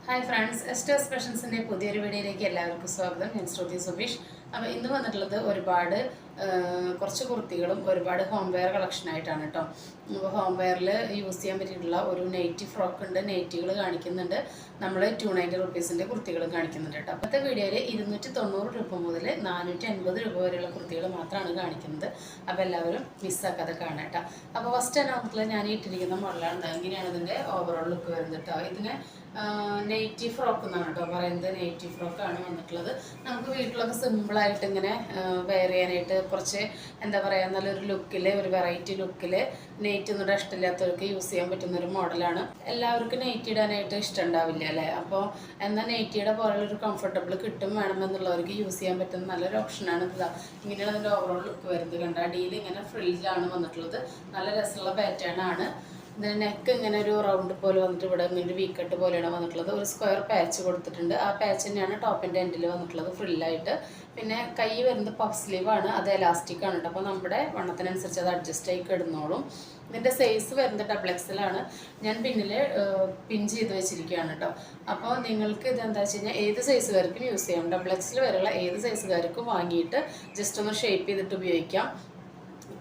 Hi friends, എസ്റ്റേഴ്സ് ഫാഷൻസിൻ്റെ പുതിയൊരു വീഡിയോയിലേക്ക് എല്ലാവർക്കും സ്വാഗതം. ഞാൻ ശ്രുതി സുബീഷ്. അപ്പോൾ ഇന്ന് വന്നിട്ടുള്ളത് ഒരുപാട് കുറച്ച് കുർത്തികളും ഒരുപാട് ഹോം വെയർ കളക്ഷനായിട്ടാണ് കേട്ടോ. അപ്പോൾ ഹോം വെയറിൽ യൂസ് ചെയ്യാൻ പറ്റിയിട്ടുള്ള ഒരു നെയ്റ്റി ഫ്രോക്ക് ഉണ്ട്, നെയ്റ്റികൾ കാണിക്കുന്നുണ്ട്, നമ്മൾ 290 റുപ്പീസിൻ്റെ കുർത്തികളും കാണിക്കുന്നുണ്ട് കേട്ടോ. അപ്പോഴത്തെ വീഡിയോയിൽ 290 രൂപ മുതൽ 450 രൂപ വരെയുള്ള കുർത്തികൾ മാത്രമാണ് കാണിക്കുന്നത്. അപ്പോൾ എല്ലാവരും മിസ്സാക്കാതെ കാണാം കേട്ടോ. അപ്പോൾ ഫസ്റ്റ് തന്നെ നമുക്ക് ഞാൻ ഇട്ടിരിക്കുന്ന മോഡലാണ്. ഇങ്ങനെയാണ് ഇതിൻ്റെ ഓവറോൾ ലുക്ക് വരുന്നത് കേട്ടോ. ഇതിന് നെയ്റ്റി ഫ്രോക്ക് എന്നാണ് കേട്ടോ പറയുന്നത്. നെയ്റ്റി ഫ്രോക്കാണ് വന്നിട്ടുള്ളത്. നമുക്ക് വീട്ടിലൊക്കെ സിമ്പിളായിട്ട് ഇങ്ങനെ വെയർ ചെയ്യാനായിട്ട് കുറച്ച് എന്താ പറയുക, നല്ലൊരു ലുക്കിൽ, ഒരു വെറൈറ്റി ലുക്കിൽ നെയ്റ്റ് ഒന്നും ഇഷ്ടമില്ലാത്തവർക്ക് യൂസ് ചെയ്യാൻ പറ്റുന്നൊരു മോഡലാണ്. എല്ലാവർക്കും നെയ്റ്റ് ഇടാനായിട്ട് ഇഷ്ടം ഉണ്ടാവില്ല അല്ലേ? അപ്പോൾ എന്നാൽ നെയ്റ്റിയുടെ പോലുള്ളൊരു കംഫർട്ടബിൾ കിട്ടും വേണമെന്നുള്ളവർക്ക് യൂസ് ചെയ്യാൻ പറ്റുന്ന നല്ലൊരു ഓപ്ഷനാണ് ഇതാ. ഇങ്ങനെയാണ് അതിൻ്റെ ഓവറോൾ ലുക്ക് വരുന്നത്. കണ്ട അടിയിൽ ഇങ്ങനെ ഫ്രില്ലാണ് വന്നിട്ടുള്ളത്. നല്ല രസമുള്ള പാറ്റേൺ ആണ്. ഇതിന് നെക്ക് ഇങ്ങനെ ഒരു റൗണ്ട് പോലെ വന്നിട്ട് ഇവിടെ ഇങ്ങനെ ഒരു വീക്കട്ട് പോലെയാണ് വന്നിട്ടുള്ളത്. ഒരു സ്ക്വയർ പാച്ച് കൊടുത്തിട്ടുണ്ട്. ആ പാച്ച് തന്നെയാണ് ടോപ്പിൻ്റെ എൻഡിൽ വന്നിട്ടുള്ളത് ഫ്രില്ലായിട്ട്. പിന്നെ കൈ വരുന്നത് പഫ് സ്ലീവാണ്, അത് എലാസ്റ്റിക് ആണ് കേട്ടോ. അപ്പോൾ നമ്മുടെ വണ്ണത്തിനനുസരിച്ച് അത് അഡ്ജസ്റ്റ് ആയി കിടന്നോളും. ഇതിൻ്റെ സൈസ് വരുന്നത് XXL ആണ്. ഞാൻ പിന്നിൽ പിൻ ചെയ്ത് വെച്ചിരിക്കുകയാണ് കേട്ടോ. അപ്പോൾ നിങ്ങൾക്ക് ഇതെന്താ വെച്ച് കഴിഞ്ഞാൽ ഏത് സൈസുകാർക്കും യൂസ് ചെയ്യാം. XXL വരെയുള്ള ഏത് സൈസുകാർക്കും വാങ്ങിയിട്ട് ജസ്റ്റ് ഒന്ന് ഷേപ്പ് ചെയ്തിട്ട് ഉപയോഗിക്കാം.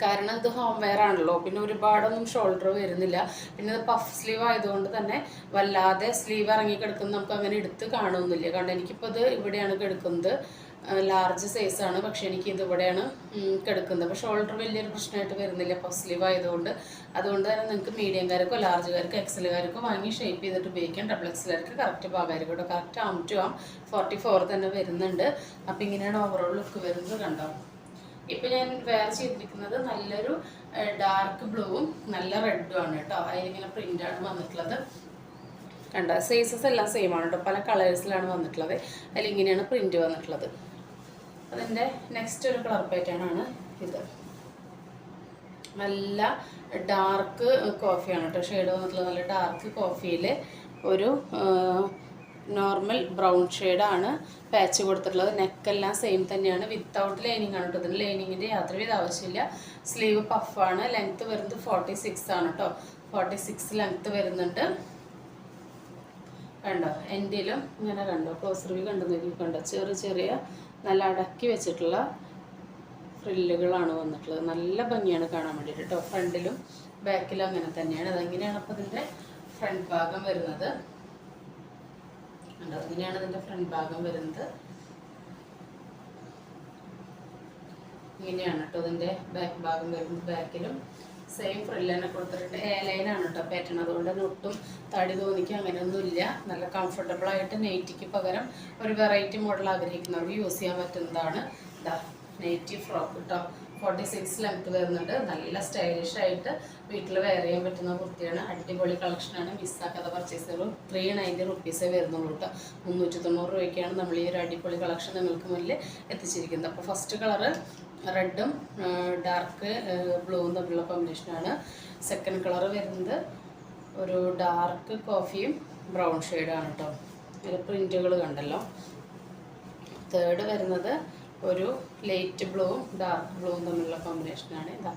കാരണം ഇത് ഹോം വെയർ ആണല്ലോ, പിന്നെ ഒരുപാടൊന്നും ഷോൾഡർ വരുന്നില്ല. പിന്നെ ഇത് പഫ് സ്ലീവ് ആയതുകൊണ്ട് തന്നെ വല്ലാതെ സ്ലീവ് ഇറങ്ങി കിടക്കുന്നത് നമുക്ക് അങ്ങനെ എടുത്ത് കാണുന്നില്ല. കാരണം എനിക്കിപ്പോൾ ഇത് ഇവിടെയാണ് കിടക്കുന്നത്, ലാർജ് സൈസാണ്, പക്ഷേ എനിക്ക് ഇത് ഇവിടെയാണ് കിടക്കുന്നത്. അപ്പോൾ ഷോൾഡർ വലിയൊരു പ്രശ്നമായിട്ട് വരുന്നില്ല പഫ് സ്ലീവ് ആയതുകൊണ്ട്. അതുകൊണ്ട് തന്നെ നിങ്ങൾക്ക് മീഡിയംകാർക്കോ ലാർജുകാർക്കോ XL-കാർക്കോ വാങ്ങി ഷേപ്പ് ചെയ്തിട്ട് ഉപയോഗിക്കാം. XXL-കാർക്ക് കറക്റ്റ് ഭാഗമായിരിക്കും കേട്ടോ. കറക്റ്റ് ആം ടു ആം 44 തന്നെ വരുന്നുണ്ട്. അപ്പോൾ ഇങ്ങനെയാണ് ഓവറോൾ ലുക്ക് വരുന്നത്. കണ്ടോ, ഇപ്പം ഞാൻ വെയർ ചെയ്തിരിക്കുന്നത് നല്ലൊരു ഡാർക്ക് ബ്ലൂവും നല്ല റെഡും ആണ് കേട്ടോ. അതിലിങ്ങനെ പ്രിൻ്റാണ് വന്നിട്ടുള്ളത്. കണ്ടോ, സൈസസ് എല്ലാം സെയിം ആണ് കേട്ടോ. പല കളേഴ്സിലാണ് വന്നിട്ടുള്ളത്. അതിലിങ്ങനെയാണ് പ്രിൻ്റ് വന്നിട്ടുള്ളത്. അതിൻ്റെ നെക്സ്റ്റ് ഒരു കളർ പാറ്റേൺ ആണ് ഇത്. നല്ല ഡാർക്ക് കോഫിയാണ് കേട്ടോ ഷെയ്ഡ് വന്നിട്ടുള്ളത്. നല്ല ഡാർക്ക് കോഫിയിൽ ഒരു നോർമൽ ബ്രൗൺ ഷെയ്ഡാണ് പാച്ച് കൊടുത്തിട്ടുള്ളത്. നെക്കെല്ലാം സെയിം തന്നെയാണ്. വിത്തൗട്ട് ലൈനിങ് ആണ് കേട്ടോ. ഇതിന് ലൈനിങ്ങിൻ്റെ യാതൊരുവിധ ആവശ്യമില്ല. സ്ലീവ് പഫാണ്. ലെങ്ത്ത് വരുന്നത് 46 ആണ് കേട്ടോ. 46 ലെങ്ത്ത് വരുന്നുണ്ട്. കണ്ടോ, എൻഡിലും ഇങ്ങനെ കണ്ടോ, ക്ലോസ് റിവ്യൂ കണ്ടെന്ന് കണ്ടോ, ചെറിയ നല്ല അടക്കി വെച്ചിട്ടുള്ള ഫ്രില്ലുകളാണ് വന്നിട്ടുള്ളത്. നല്ല ഭംഗിയാണ് കാണാൻ വേണ്ടിയിട്ട് കേട്ടോ. ഫ്രണ്ടിലും ബാക്കിലും അങ്ങനെ തന്നെയാണ്. അതെങ്ങനെയാണ് അപ്പോൾ ഇതിൻ്റെ ഫ്രണ്ട് ഭാഗം വരുന്നത്. കണ്ടോ, ഇങ്ങനെയാണ് ഇതിൻ്റെ ഫ്രണ്ട് ഭാഗം വരുന്നത്. ഇങ്ങനെയാണ് കേട്ടോ ഇതിൻ്റെ ബാക്ക് ഭാഗം വരുന്നത്. ബാക്കിലും സെയിം ഫ്രില്ല് തന്നെ കൊടുത്തിട്ടുണ്ട്. ലൈനാണ് കേട്ടോ പാറ്റേൺ. അതുകൊണ്ട് ഒട്ടും തടി തോന്നിക്കും അങ്ങനെയൊന്നുമില്ല. നല്ല കംഫർട്ടബിളായിട്ട് നെയ്റ്റിക്ക് പകരം ഒരു വെറൈറ്റി മോഡൽ ആഗ്രഹിക്കുന്നവർക്ക് യൂസ് ചെയ്യാൻ പറ്റുന്നതാണ്. ഇതാ നെയ്റ്റി ഫ്രോക്ക് കേട്ടോ. 46 ലെങ്ത്ത് വരുന്നുണ്ട്. നല്ല സ്റ്റൈലിഷ് ആയിട്ട് വീട്ടിൽ വെയർ ചെയ്യാൻ പറ്റുന്ന കുർത്തിയാണ്. അടിപൊളി കളക്ഷനാണ്. മിസ്സാക്കാതെ പർച്ചേസ് ചെയ്തു. 390 റുപ്പീസേ വരുന്നുള്ളൂ കേട്ടോ. 390 രൂപയ്ക്കാണ് നമ്മൾ ഈ ഒരു അടിപൊളി കളക്ഷൻ നിങ്ങൾക്ക് മുന്നിൽ എത്തിച്ചിരിക്കുന്നത്. അപ്പോൾ ഫസ്റ്റ് കളറ് റെഡും ഡാർക്ക് ബ്ലൂവും തമ്മിലുള്ള കോമ്പിനേഷനാണ്. സെക്കൻഡ് കളറ് വരുന്നത് ഒരു ഡാർക്ക് കോഫിയും ബ്രൗൺ ഷെയ്ഡാണ് കേട്ടോ. ഇതിൽ പ്രിൻറ്റുകൾ കണ്ടല്ലോ. തേർഡ് വരുന്നത് ഒരു ലൈറ്റ് ബ്ലൂവും ഡാർക്ക് ബ്ലൂവും തമ്മിലുള്ള കോമ്പിനേഷനാണ്. ഇതാ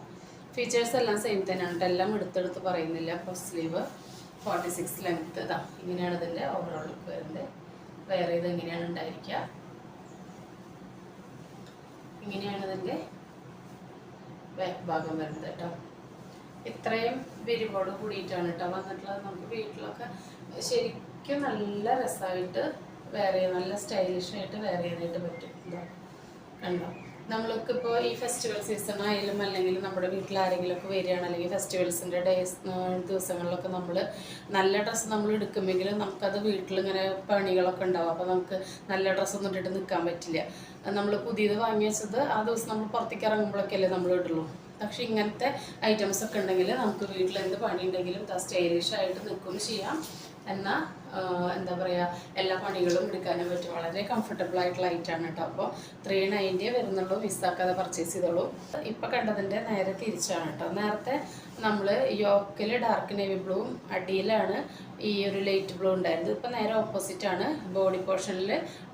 ഫീച്ചേഴ്സ് എല്ലാം സെയിം തന്നെയാണ് കേട്ടോ. എല്ലാം എടുത്തെടുത്ത് പറയുന്നില്ല. First sleeve 46 length. ഇതാ ഇങ്ങനെയാണ് ഇതിൻ്റെ ഓവറോൾ ലുക്ക് വരുന്നത്. വെയർ ചെയ്ത് എങ്ങനെയാണ് ഉണ്ടായിരിക്കുക. ഇങ്ങനെയാണ് ഇതിൻ്റെ ബാക്ക് ഭാഗം വരുന്നത് കേട്ടോ. ഇത്രയും വിരിവോട് കൂടിയിട്ടാണ് കേട്ടോ വന്നിട്ടുള്ളത്. നമുക്ക് വീട്ടിലൊക്കെ ശരിക്കും നല്ല രസമായിട്ട് വെയർ ചെയ്യാൻ, നല്ല സ്റ്റൈലിഷായിട്ട് വെയർ ചെയ്യാനായിട്ട് പറ്റും. ഇതാ കണ്ടോ, നമ്മൾക്കിപ്പോൾ ഈ ഫെസ്റ്റിവൽ സീസൺ ആയാലും അല്ലെങ്കിൽ നമ്മുടെ വീട്ടിൽ ആരെങ്കിലുമൊക്കെ വരികയാണ്, അല്ലെങ്കിൽ ഫെസ്റ്റിവൽസിൻ്റെ ദിവസങ്ങളിലൊക്കെ നമ്മൾ നല്ല ഡ്രസ്സ് നമ്മൾ എടുക്കുമെങ്കിലും നമുക്കത് വീട്ടിലിങ്ങനെ പണികളൊക്കെ ഉണ്ടാവും. അപ്പോൾ നമുക്ക് നല്ല ഡ്രസ്സൊന്നും ഇട്ടിട്ട് നിൽക്കാൻ പറ്റില്ല. നമ്മൾ പുതിയത് വാങ്ങി വെച്ചത് ആ ദിവസം നമ്മൾ പുറത്തേക്ക് ഇറങ്ങുമ്പോഴൊക്കെയല്ലേ നമ്മൾ ഇടുള്ളൂ. പക്ഷേ ഇങ്ങനത്തെ ഐറ്റംസ് ഒക്കെ ഉണ്ടെങ്കിൽ നമുക്ക് വീട്ടിൽ എന്ത് പണി ഉണ്ടെങ്കിലും സ്റ്റൈലിഷായിട്ട് നിൽക്കുകയും ചെയ്യാം. എന്നാൽ എന്താ പറയുക, എല്ലാ പണികളും എടുക്കാനും പറ്റും. വളരെ കംഫർട്ടബിൾ ആയിട്ടുള്ള ഐറ്റാണ് കേട്ടോ. അപ്പോൾ 390 വരുന്നുള്ളൂ. മിസ്സാക്കാതെ പർച്ചേസ് ചെയ്തോളൂ. ഇപ്പോൾ കണ്ടതിൻ്റെ നേരെ തിരിച്ചാണ് കേട്ടോ. നേരത്തെ നമ്മൾ യോക്കിൽ ഡാർക്ക് നേവി ബ്ലൂവും അടിയിലാണ് ഈ ഒരു ലൈറ്റ് ബ്ലൂ ഉണ്ടായിരുന്നത്. ഇപ്പോൾ നേരെ ഓപ്പോസിറ്റാണ്. ബോഡി പോർഷനിൽ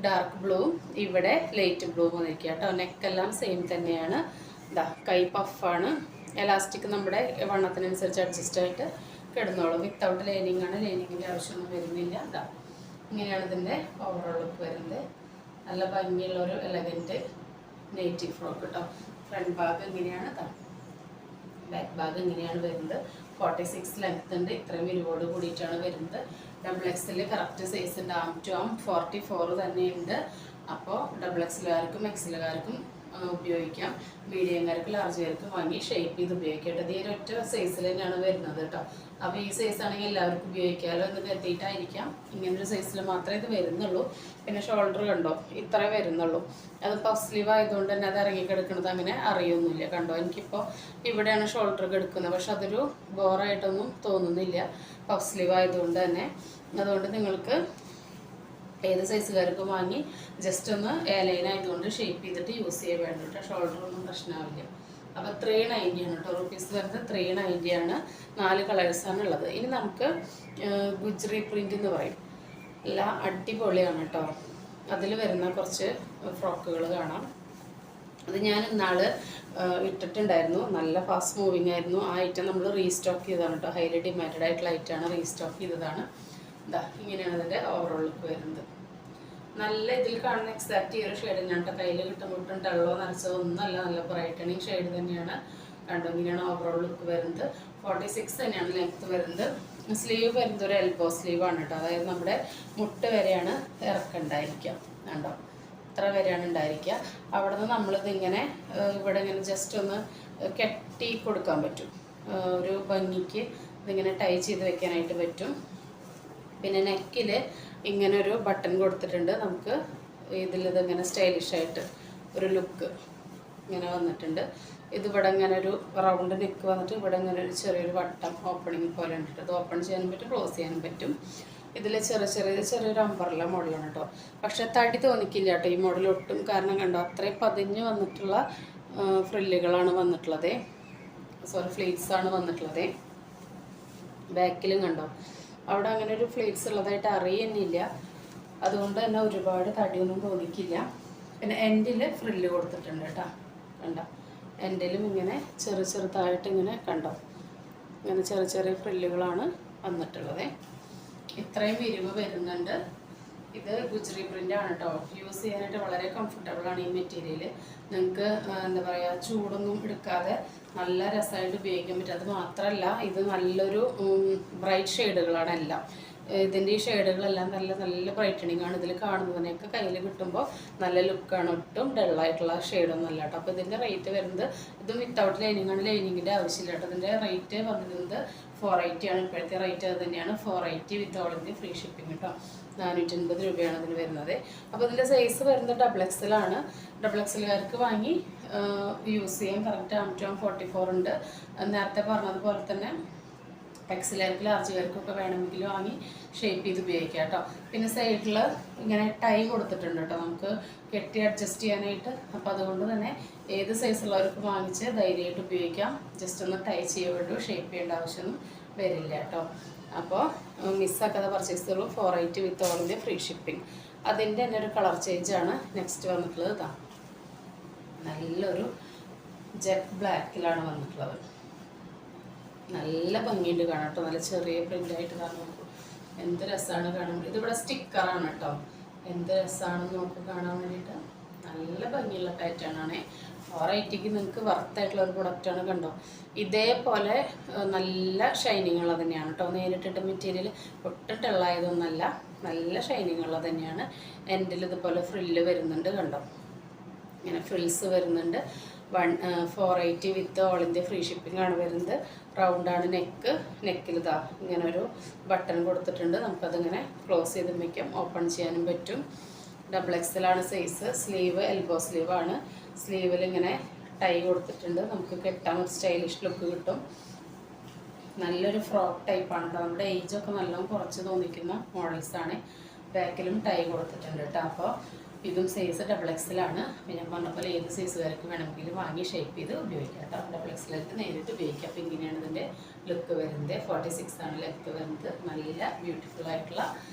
ഡാർക്ക് ബ്ലൂവും ഇവിടെ ലൈറ്റ് ബ്ലൂവും വന്നിരിക്കുക കേട്ടോ. നെക്കെല്ലാം സെയിം തന്നെയാണ്. ഇതാ കൈ പഫാണ്. എലാസ്റ്റിക് നമ്മുടെ വണ്ണത്തിനനുസരിച്ച് അഡ്ജസ്റ്റ് ആയിട്ട് കിടന്നോളും. വിത്തൗട്ട് ലൈനിങ് ആണ്. ലൈനിങ്ങിൻ്റെ ആവശ്യമൊന്നും വരുന്നില്ല. ഇതാ ഇങ്ങനെയാണ് ഇതിൻ്റെ ഓവറോൾ ലുക്ക് വരുന്നത്. നല്ല ഭംഗിയുള്ള ഒരു എലഗൻറ്റ് നെയ്റ്റി ഫ്രോക്ക് കേട്ടോ. ഫ്രണ്ട് ഭാഗം ഇങ്ങനെയാണ്, ബാക്ക് ഭാഗം ഇങ്ങനെയാണ് വരുന്നത്. 46 ലെങ്ത് ഉണ്ട്. ഇത്രയും വിരിവോട് കൂടിയിട്ടാണ് വരുന്നത്. XXL കറക്റ്റ് സൈസ് ഉണ്ട്. ആം ടു ആം 44 തന്നെയുണ്ട്. അപ്പോൾ XXLകാർക്കും XLകാർക്കും ഉപയോഗിക്കാം. മീഡിയംകാർക്ക് ലാർജുകാർക്കും വാങ്ങി ഷേപ്പ് ചെയ്ത് ഉപയോഗിക്കാം കേട്ടോ. ഇത് ഒറ്റ സൈസിൽ തന്നെയാണ് വരുന്നത് കേട്ടോ. അപ്പോൾ ഈ സൈസ് ആണെങ്കിൽ എല്ലാവർക്കും ഉപയോഗിക്കാമല്ലോ എന്ന് കരുതിയിട്ടായിരിക്കാം ഇങ്ങനൊരു സൈസിൽ മാത്രമേ ഇത് വരുന്നുള്ളൂ. പിന്നെ ഷോൾഡർ കണ്ടോ, ഇത്രേ വരുന്നുള്ളൂ. അത് പഫ് സ്ലീവ് ആയതുകൊണ്ട് തന്നെ അത് ഇറങ്ങിക്കിടക്കുന്നത് അങ്ങനെ അറിയൊന്നുമില്ല. കണ്ടോ, എനിക്കിപ്പോൾ ഇവിടെയാണ് ഷോൾഡർ കിടക്കുന്നത്. പക്ഷെ അതൊരു ബോറായിട്ടൊന്നും തോന്നുന്നില്ല പഫ് സ്ലീവ് ആയതുകൊണ്ട് തന്നെ. അതുകൊണ്ട് നിങ്ങൾക്ക് ഏത് സൈസുകാർക്കും വാങ്ങി ജസ്റ്റ് ഒന്ന് എയർലൈൻ ആയതുകൊണ്ട് ഷേപ്പ് ചെയ്തിട്ട് യൂസ് ചെയ്യാൻ വേണ്ട കേട്ടോ. ഷോൾഡറൊന്നും പ്രശ്നമാവില്ല. അപ്പോൾ 390 ആണ് കേട്ടോ. റുപ്പീസ് വരുന്നത് 390 ആണ്. 4 കളേഴ്സാണ് ഉള്ളത്. ഇനി നമുക്ക് ഗുജറി പ്രിൻ്റ് എന്ന് പറയും. എല്ലാം അടിപൊളിയാണ് കേട്ടോ. അതിൽ വരുന്ന കുറച്ച് ഫ്രോക്കുകൾ കാണാം. അത് ഞാൻ ഇന്നാള് ഇട്ടിട്ടുണ്ടായിരുന്നു. നല്ല ഫാസ്റ്റ് മൂവിങ് ആയിരുന്നു. ആ ഐറ്റം നമ്മൾ റീസ്റ്റോക്ക് ചെയ്തതാണ് കേട്ടോ. ഹൈലി ഡിമാൻഡഡ് ആയിട്ടുള്ള ഐറ്റമാണ്, റീസ്റ്റോക്ക് ചെയ്തതാണ്. ഇതാ ഇങ്ങനെയാണ് അതിൻ്റെ ഓവറോൾ ലുക്ക് വരുന്നത്. നല്ല ഇതിൽ കാണുന്ന എക്സാക്റ്റ് ഈ ഒരു ഷെയ്ഡ് തന്നെയാണ് കേട്ടോ. കയ്യിൽ കിട്ടുമ്പോട്ടും ടള്ളോ നരച്ചോ ഒന്നുമല്ല, നല്ല ബ്രൈറ്റണിങ് ഷെയ്ഡ് തന്നെയാണ്. കണ്ടോ, ഇങ്ങനെയാണ് ഓവറോൾ ലുക്ക് വരുന്നത്. 46 തന്നെയാണ് ലെങ്ത്ത് വരുന്നത്. സ്ലീവ് വരുന്നത് ഒരു എൽബോ സ്ലീവാണ് കേട്ടോ. അതായത് നമ്മുടെ മുട്ട് വരെയാണ് ഇറക്കുണ്ടായിരിക്കുക. കണ്ടോ, ഇത്ര വരെയാണ് ഉണ്ടായിരിക്കുക. അവിടെ നിന്ന് നമ്മളിതിങ്ങനെ ഇവിടെ ഇങ്ങനെ ജസ്റ്റ് ഒന്ന് കെട്ടി കൊടുക്കാൻ പറ്റും. ഒരു ഭംഗിക്ക് ഇതിങ്ങനെ ടൈ ചെയ്ത് വെക്കാനായിട്ട് പറ്റും. പിന്നെ നെക്കിൽ ഇങ്ങനെ ഒരു ബട്ടൺ കൊടുത്തിട്ടുണ്ട്. നമുക്ക് ഇതിലിതിങ്ങനെ സ്റ്റൈലിഷായിട്ട് ഒരു ലുക്ക് ഇങ്ങനെ വന്നിട്ടുണ്ട്. ഇതിവിടെ ഇങ്ങനെ ഒരു റൗണ്ട് നെക്ക് വന്നിട്ട് ഇവിടെ ഇങ്ങനെ ഒരു ചെറിയൊരു വട്ടം ഓപ്പണിങ് പോലെ ഉണ്ട്. ഇത് ഓപ്പൺ ചെയ്യാനും പറ്റും, ക്ലോസ് ചെയ്യാനും പറ്റും. ഇതിൽ ചെറിയൊരു അമ്പർല മോഡലാണ് കേട്ടോ. പക്ഷെ തടി തോന്നിക്കില്ല കേട്ടോ ഈ മോഡൽ ഒട്ടും. കാരണം കണ്ടോ, അത്രയും പതിഞ്ഞ് വന്നിട്ടുള്ള ഫ്രില്ലുകളാണ് വന്നിട്ടുള്ളത്. ഫ്ലീറ്റ്സാണ് വന്നിട്ടുള്ളത്. ബാക്കിലും കണ്ടോ, അവിടെ അങ്ങനെ ഒരു ഫ്ലീറ്റ്സ് ഉള്ളതായിട്ട് അറിയുന്നില്ല. അതുകൊണ്ട് തന്നെ ഒരുപാട് തടിയൊന്നും തോന്നിക്കില്ല. പിന്നെ എൻഡിൽ ഫ്രില്ല് കൊടുത്തിട്ടുണ്ട് കേട്ടോ. കണ്ടോ, എൻഡിലും ഇങ്ങനെ ചെറുതായിട്ട് ഇങ്ങനെ കണ്ടോ, ഇങ്ങനെ ചെറിയ ഫ്രില്ലുകളാണ് വന്നിട്ടുള്ളത്. ഇത്രയും വിരിവ് വരുന്നുണ്ട്. ഇത് ഗുജറി പ്രിൻ്റ് ആണ് കേട്ടോ. യൂസ് ചെയ്യാനായിട്ട് വളരെ കംഫർട്ടബിളാണ് ഈ മെറ്റീരിയൽ. നിങ്ങൾക്ക് എന്താ പറയുക, ചൂടൊന്നും എടുക്കാതെ നല്ല രസമായിട്ട് ഉപയോഗിക്കാൻ പറ്റും. അത് മാത്രമല്ല, ഇത് നല്ലൊരു ബ്രൈറ്റ് ഷെയ്ഡുകളാണ് എല്ലാം. ഇതിൻ്റെ ഈ ഷെയ്ഡുകളെല്ലാം നല്ല ബ്രൈറ്റനിങ് ആണ്. ഇതിൽ കാണുന്നതിനൊക്കെ കയ്യിൽ കിട്ടുമ്പോൾ നല്ല ലുക്കാണ്. ഒട്ടും ഡള്ളായിട്ടുള്ള ഷെയ്ഡൊന്നും അല്ല കേട്ടോ. അപ്പോൾ ഇതിൻ്റെ റേറ്റ് വരുന്നത്, ഇതും വിത്തൗട്ട് ലൈനിങ് ആണ്, ലൈനിങ്ങിൻ്റെ ആവശ്യമില്ല കേട്ടോ. ഇതിൻ്റെ റേറ്റ് വന്നിരുന്നത് 480 ആണ്. ഇപ്പോഴത്തെ റേറ്റ് അത് തന്നെയാണ്, 480 വിത്ത് ഓൾ ഇന്ത്യ ഫ്രീ ഷിപ്പിംഗ് കേട്ടോ. 450 രൂപയാണ് ഇതിന് വരുന്നത്. അപ്പോൾ ഇതിൻ്റെ സൈസ് വരുന്നത് XXL ആണ്. XXLകാർക്ക് വാങ്ങി യൂസ് ചെയ്യാൻ. കറക്റ്റ് ആം ടു ആം 44 ഉണ്ട്. നേരത്തെ പറഞ്ഞതുപോലെ തന്നെ XLകാർക്ക് ലാർജുകാർക്കൊക്കെ വേണമെങ്കിൽ വാങ്ങി ഷേപ്പ് ചെയ്ത് ഉപയോഗിക്കാം കേട്ടോ. പിന്നെ സൈഡിൽ ഇങ്ങനെ ടൈ കൊടുത്തിട്ടുണ്ട് കേട്ടോ, നമുക്ക് കെട്ടി അഡ്ജസ്റ്റ് ചെയ്യാനായിട്ട്. അപ്പോൾ അതുകൊണ്ട് തന്നെ ഏത് സൈസുള്ളവർക്ക് വാങ്ങിച്ച് ധൈര്യമായിട്ട് ഉപയോഗിക്കാം. ജസ്റ്റ് ഒന്ന് ടൈ ചെയ്യുള്ളൂ, ഷേപ്പ് ചെയ്യേണ്ട ആവശ്യമൊന്നും വരില്ല കേട്ടോ. അപ്പോൾ മിസ്സാക്കാതെ പർച്ചേസ് ചെയ്യുള്ളൂ. 480 വിത്ത് ഓൾ ഇന്ത്യ ഫ്രീ ഷിപ്പിംഗ്. അതിൻ്റെ തന്നെ ഒരു കളർ ചേഞ്ചാണ് നെക്സ്റ്റ് വന്നിട്ടുള്ളത്. ഇതാ നല്ലൊരു ജെറ്റ് ബ്ലാക്കിലാണ് വന്നിട്ടുള്ളത്. നല്ല ഭംഗിയുണ്ട് കാണാം കേട്ടോ. നല്ല ചെറിയ പ്രിൻ്റായിട്ട് കാണാൻ നോക്കും. എന്ത് രസമാണ് കാണാൻ. ഇതിവിടെ സ്റ്റിക്കറാണ് കേട്ടോ. എന്ത് രസമാണെന്ന് നോക്കും കാണാൻ വേണ്ടിയിട്ട്. നല്ല ഭംഗിയുള്ള പാറ്റേണാണേ. 480ക്ക് നിങ്ങൾക്ക് വർത്തായിട്ടുള്ള ഒരു പ്രൊഡക്റ്റാണ്. കണ്ടോ, ഇതേപോലെ നല്ല ഷൈനിങ് ഉള്ളത് തന്നെയാണ് കേട്ടോ. നേരിട്ടിട്ട് മെറ്റീരിയൽ ഒട്ടും ടള്ളായതൊന്നല്ല, നല്ല ഷൈനിങ് ഉള്ളത് തന്നെയാണ്. എൻഡിൽ ഇതുപോലെ ഫ്രില്ല് വരുന്നുണ്ട്. കണ്ടോ, ഇങ്ങനെ ഫ്രിൽസ് വരുന്നുണ്ട്. 480 വിത്ത് ഓൾ ഇന്ത്യ ഫ്രീ ഷിപ്പിംഗ് ആണ് വരുന്നത്. റൗണ്ടാണ് നെക്കിൽ ഇതാ ഇങ്ങനെ ഒരു ബട്ടൺ കൊടുത്തിട്ടുണ്ട്. നമുക്കതിങ്ങനെ ക്ലോസ് ചെയ്ത് വയ്ക്കാം, ഓപ്പൺ ചെയ്യാനും പറ്റും. XXL ആണ് സൈസ്. സ്ലീവ് എൽബോ സ്ലീവാണ്. സ്ലീവിൽ ഇങ്ങനെ ടൈ കൊടുത്തിട്ടുണ്ട്. നമുക്ക് കെട്ടാൻ ഒരു സ്റ്റൈലിഷ് ലുക്ക് കിട്ടും. നല്ലൊരു ഫ്രോക്ക് ടൈപ്പാണ് കേട്ടോ. നമ്മുടെ ഏജൊക്കെ നല്ലോണം കുറച്ച് തോന്നിക്കുന്ന മോഡൽസാണ്. ബാക്കിലും ടൈ കൊടുത്തിട്ടുണ്ട് കേട്ടോ. അപ്പോൾ ഇതും സൈസ് XXL ആണ്. പിന്നെ ഞാൻ പറഞ്ഞ പോലെ ഏത് സൈസുകാർക്ക് വേണമെങ്കിൽ വാങ്ങി ഷേപ്പ് ചെയ്ത് ഉപയോഗിക്കാം കേട്ടോ. XXL നേരിട്ട് ഉപയോഗിക്കാം. അപ്പോൾ ഇങ്ങനെയാണ് ഇതിൻ്റെ ലുക്ക് വരുന്നത്. 46 ആണ് ലെങ്ത്ത് വരുന്നത്. നല്ല ബ്യൂട്ടിഫുൾ ആയിട്ടുള്ള